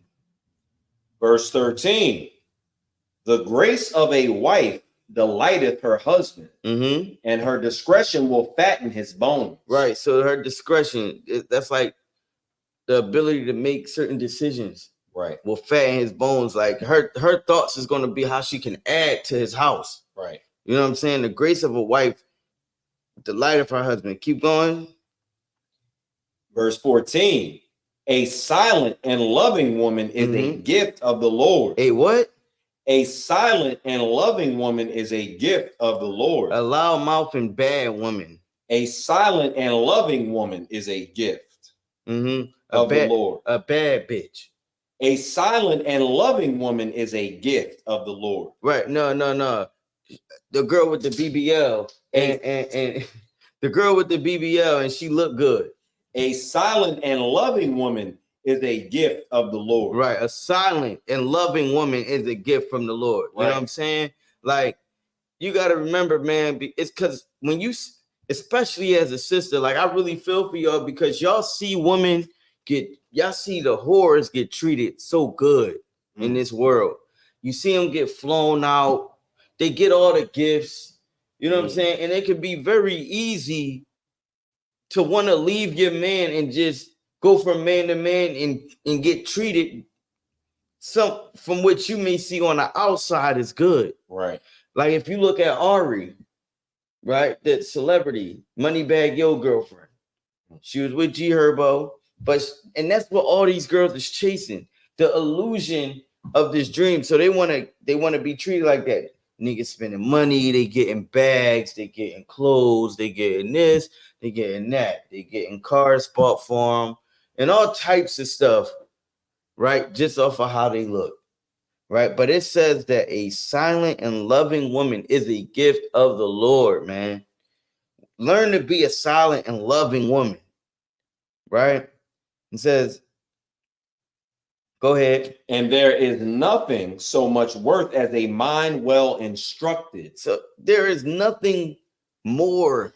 Verse 13. The grace of a wife delighteth her husband, and her discretion will fatten his bones. Right. So her discretion, that's like the ability to make certain decisions. Right. Will fatten his bones. Like her thoughts is going to be how she can add to his house. Right. You know what I'm saying? The grace of a wife, delight of her husband. Keep going. Verse 14. A silent and loving woman is a gift of the Lord. A what? A silent and loving woman is a gift of the Lord. A loud mouth and bad woman. A silent and loving woman is a gift of the Lord. A bad bitch. A silent and loving woman is a gift of the Lord. Right. No. The girl with the BBL and the girl with the BBL and she looked good. A silent and loving woman is a gift of the Lord. Right. A silent and loving woman is a gift from the Lord. You know what I'm saying? Like, you got to remember, man, it's because when you, especially as a sister, like, I really feel for y'all because y'all see women y'all see the whores get treated so good in this world. You see them get flown out. They get all the gifts. You know what I'm saying? And it can be very easy to want to leave your man and just go from man to man and get treated from what you may see on the outside is good. Right. Like if you look at Ari, right? That celebrity, Moneybagg Yo girlfriend. She was with G Herbo, and that's what all these girls is chasing. The illusion of this dream. So they want to be treated like that. Niggas spending money, they getting bags, they getting clothes, they getting this, they getting that, they getting cars bought for them, and all types of stuff, right? Just off of how they look, right? But it says that a silent and loving woman is a gift of the Lord, man. Learn to be a silent and loving woman, right? It says, go ahead. And there is nothing so much worth as a mind well instructed. So there is nothing more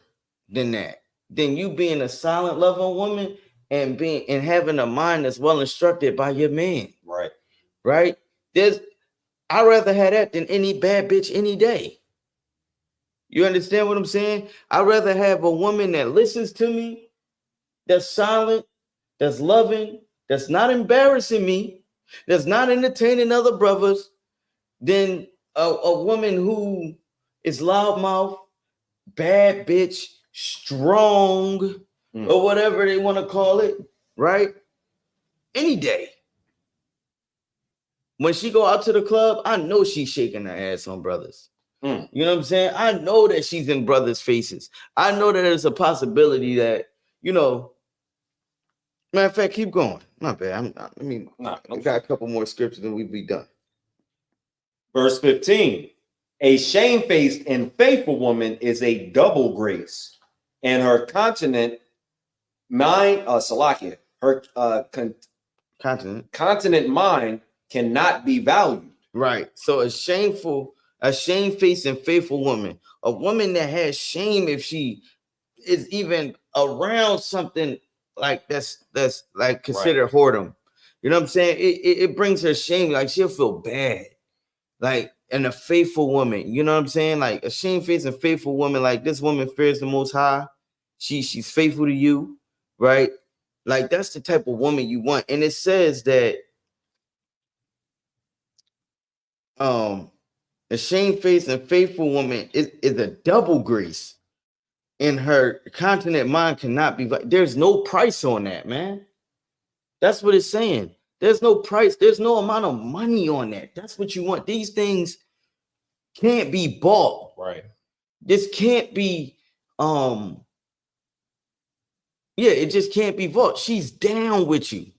than that, than you being a silent, loving woman and having a mind that's well instructed by your man. Right. Right. I'd rather have that than any bad bitch any day. You understand what I'm saying? I'd rather have a woman that listens to me, that's silent, that's loving, that's not embarrassing me, that's not entertaining other brothers, than a woman who is loudmouth, bad bitch, strong, or whatever they want to call it, right? Any day. When she go out to the club, I know she's shaking her ass on brothers. You know what I'm saying? I know that she's in brothers' faces. I know that there's a possibility that, matter of fact, keep going. Not bad. I got a couple more scriptures and we'll be done. Verse 15. A shamefaced and faithful woman is a double grace, and her continent mind, continent mind cannot be valued. Right. So a shamefaced and faithful woman, a woman that has shame if she is even around something like that's like considered whoredom. You know what I'm saying? It brings her shame. Like she'll feel bad. Like, and a faithful woman, you know what I'm saying? Like a shamefaced and faithful woman, like this woman fears the Most High. She's faithful to you, right? Like that's the type of woman you want. And it says that a shamefaced and faithful woman is a double grace. In her continent mind cannot be. There's no price on that, man. That's what it's saying. There's no price. There's no amount of money on that. That's what you want. These things can't be bought. Right. This can't be. Yeah, it just can't be bought. She's down with you.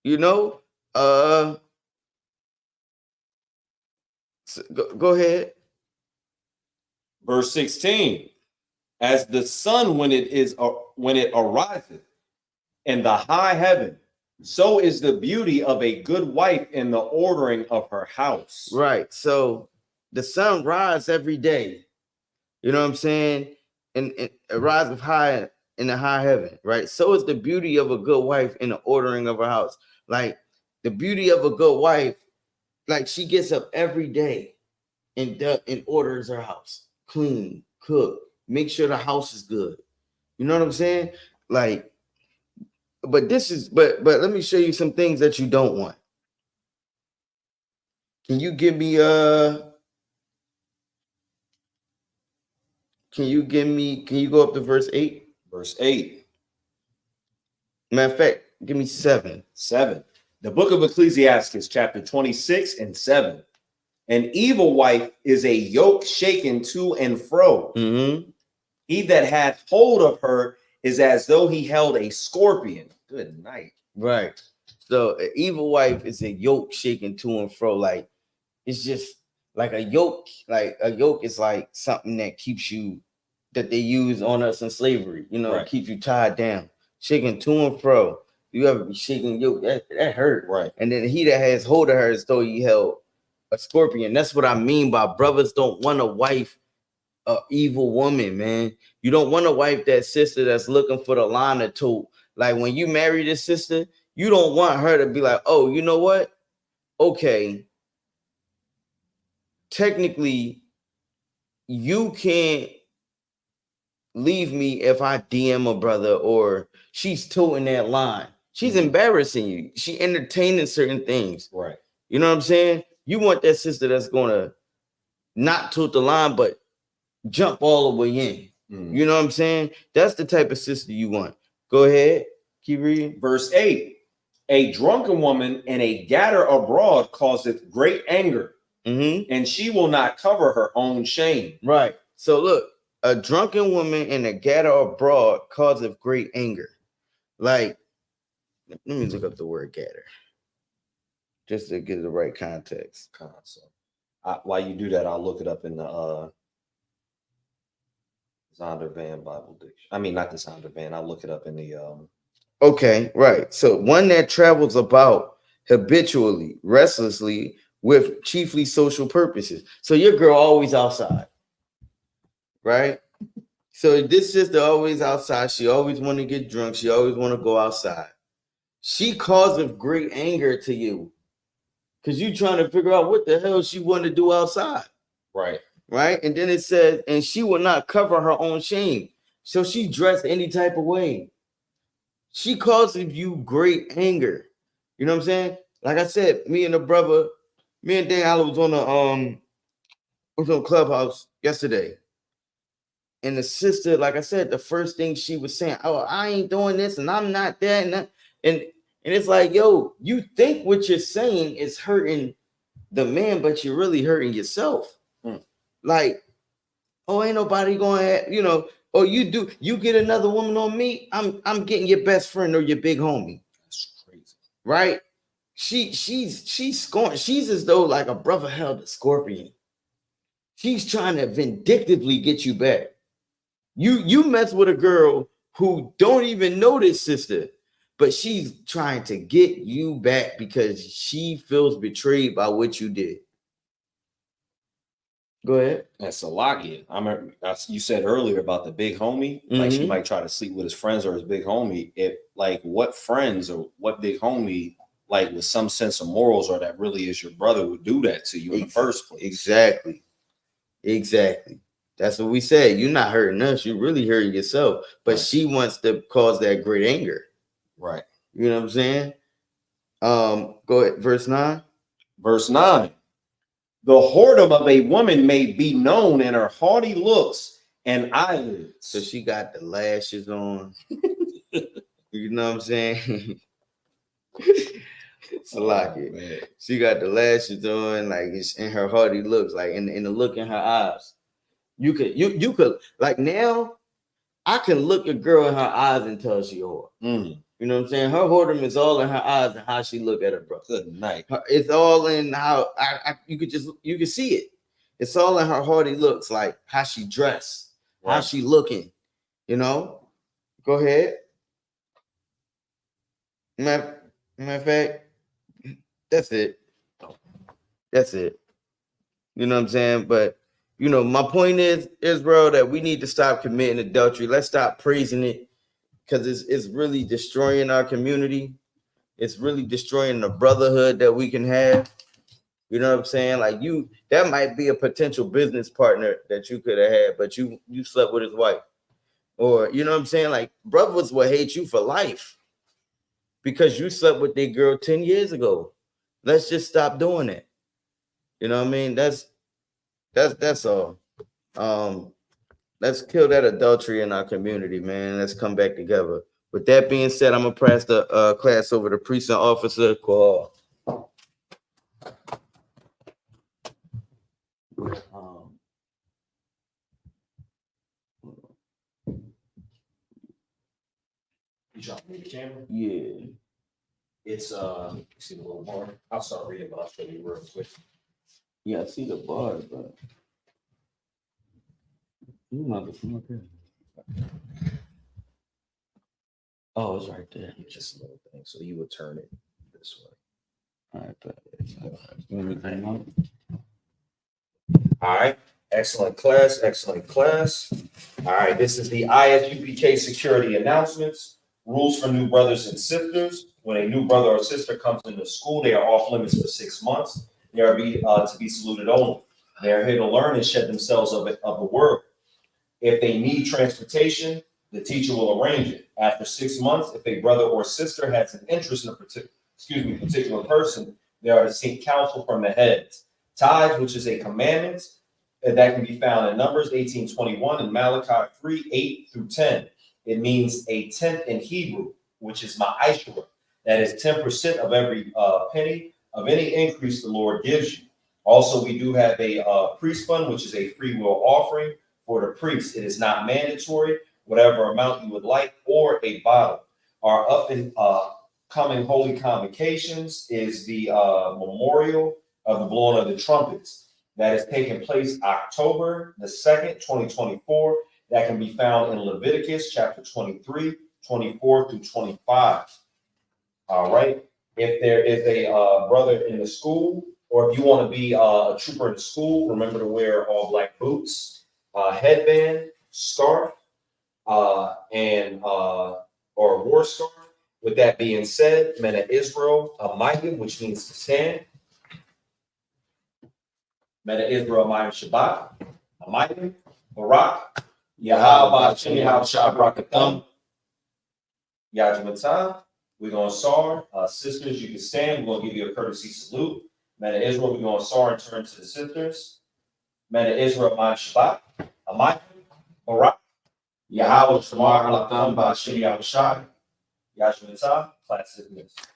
You know. So go ahead. Verse 16. As the sun when it ariseth in the high heaven, so is the beauty of a good wife in the ordering of her house. Right. So the sun rises every day. You know what I'm saying? And it rises high in the high heaven, right? So is the beauty of a good wife in the ordering of her house. Like the beauty of a good wife, like she gets up every day and orders her house, clean, cook. Make sure the house is good. You know what I'm saying? Like, but let me show you some things that you don't want. Can you give me can you go up to verse 8? Verse 8. Matter of fact, give me 7. 7. The book of Ecclesiastes, chapter 26 and 7. An evil wife is a yoke shaken to and fro. Mm-hmm. He that hath hold of her is as though he held a scorpion. Good night. Right. So an evil wife is a yoke shaken to and fro. Like it's just like a yoke. Like a yoke is like something that keeps you, that they use on us in slavery. You know, keep you tied down, shaking to and fro. You ever be shaking yoke? That hurt. Right. And then he that has hold of her as though he held a scorpion. That's what I mean by brothers don't want a wife. A evil woman, man. You don't want to wife that sister that's looking for the line or two. Like when you marry this sister, you don't want her to be like, oh, you know what? Okay. Technically, you can't leave me if I DM a brother or she's toting that line. She's embarrassing you. She entertaining certain things. Right. You know what I'm saying? You want that sister that's going to not tote the line, but jump all the way in. You know what I'm saying? That's the type of sister you want. Go ahead. Keep reading. Verse 8. A drunken woman and a gatter abroad causeth great anger, and she will not cover her own shame. Right. So look, a drunken woman and a gatter abroad causeth great anger. Like, let me look up the word gatter just to get the right context. While you do that, I'll look it up in the Zondervan Bible Dictionary. I mean, not the Zondervan. I'll look it up in the Okay, right. So one that travels about habitually, restlessly, with chiefly social purposes. So your girl always outside, right? So this sister always outside. She always want to get drunk. She always want to go outside. She causes great anger to you because you trying to figure out what the hell she want to do outside. Right. Right. And then it says, and she will not cover her own shame. So she dressed any type of way. She causes you great anger. You know what I'm saying? Like I said, me and Dan Allen was on Clubhouse yesterday. And the sister, like I said, the first thing she was saying, oh, I ain't doing this and I'm not that. And it's like, yo, you think what you're saying is hurting the man, but you're really hurting yourself. Like, oh, ain't nobody going to, you know, oh, you get another woman on me, I'm getting your best friend or your big homie. That's crazy. Right? She's scorned. She's as though like a brother held a scorpion. She's trying to vindictively get you back. You mess with a girl who don't even know this sister, but she's trying to get you back because she feels betrayed by what you did. Go ahead. That's Salakia. You said earlier about the big homie. Like she might try to sleep with his friends or his big homie. What friends or what big homie, like with some sense of morals or that really is your brother, would do that to you in the first place? Exactly. That's what we said. You're not hurting us. You're really hurting yourself. But she wants to cause that great anger. Right. You know what I'm saying? Go ahead. Verse 9. Verse 9. The whoredom of a woman may be known in her haughty looks and eyelids. So she got the lashes on. You know what I'm saying? It's like it, man. She got the lashes on, like it's in her haughty looks, like in the look in her eyes. You could like now. I can look a girl in her eyes and tell she whore. You know what I'm saying? Her whoredom is all in her eyes and how she look at her brother. Good night. It's all in how you can see it. It's all in her haughty looks, like how she dressed, how she looking. You know. Go ahead. Matter of fact, that's it. You know what I'm saying? But you know, my point is, bro, that we need to stop committing adultery. Let's stop praising it, because it's really destroying our community. It's really destroying the brotherhood that we can have. You know what I'm saying? Like that might be a potential business partner that you could have had, but you slept with his wife. Or you know what I'm saying? Like brothers will hate you for life because you slept with their girl 10 years ago. Let's just stop doing it. You know what I mean? That's all. Let's kill that adultery in our community, man. Let's come back together. With that being said, I'm gonna pass the class over to precinct officer called. You dropped me the camera? Yeah. It's see the little bar. I'll start reading, but I'll show you real quick. Yeah, I see the bars, but you might be up here. Oh, it's right there. Just a little thing. So you would turn it this way. All right, but you want me to hang on? All right. Excellent class. All right. This is the ISUPK security announcements. Rules for new brothers and sisters. When a new brother or sister comes into school, they are off limits for 6 months. They are to be saluted only. They are here to learn and shed themselves of the word. If they need transportation, the teacher will arrange it. After 6 months, if a brother or sister has an interest in a particular person, they are to seek counsel from the heads. Tithes, which is a commandment, that can be found in Numbers 18:21 and Malachi 3:8-10. It means a tenth in Hebrew, which is ma'ashra. That is 10% of every penny of any increase the Lord gives you. Also, we do have a priest fund, which is a free will offering for the priest. It is not mandatory, whatever amount you would like, or a bottle. Our up and coming holy convocations is the memorial of the blowing of the trumpets. That is taking place October the 2nd, 2024. That can be found in Leviticus chapter 23, 24-25. All right. If there is a brother in the school, or if you want to be a trooper in the school, remember to wear all black boots, headband, scarf, and or a war scarf. With that being said, men of Israel, Micah, which means to stand. Men of Israel, Mayim Shabbat, Micah, Barak, Yahweh, Shabbat, Yajmatah. We're going to SAR. Sisters, you can stand. We're going to give you a courtesy salute. Men of Israel, we're going to SAR and turn to the sisters. Men of Israel, Mayim Shabbat, Micah, Barak, Yahweh, Shamar, Alakam, Bashir, Yahweh, Yajmatah, class dismissed.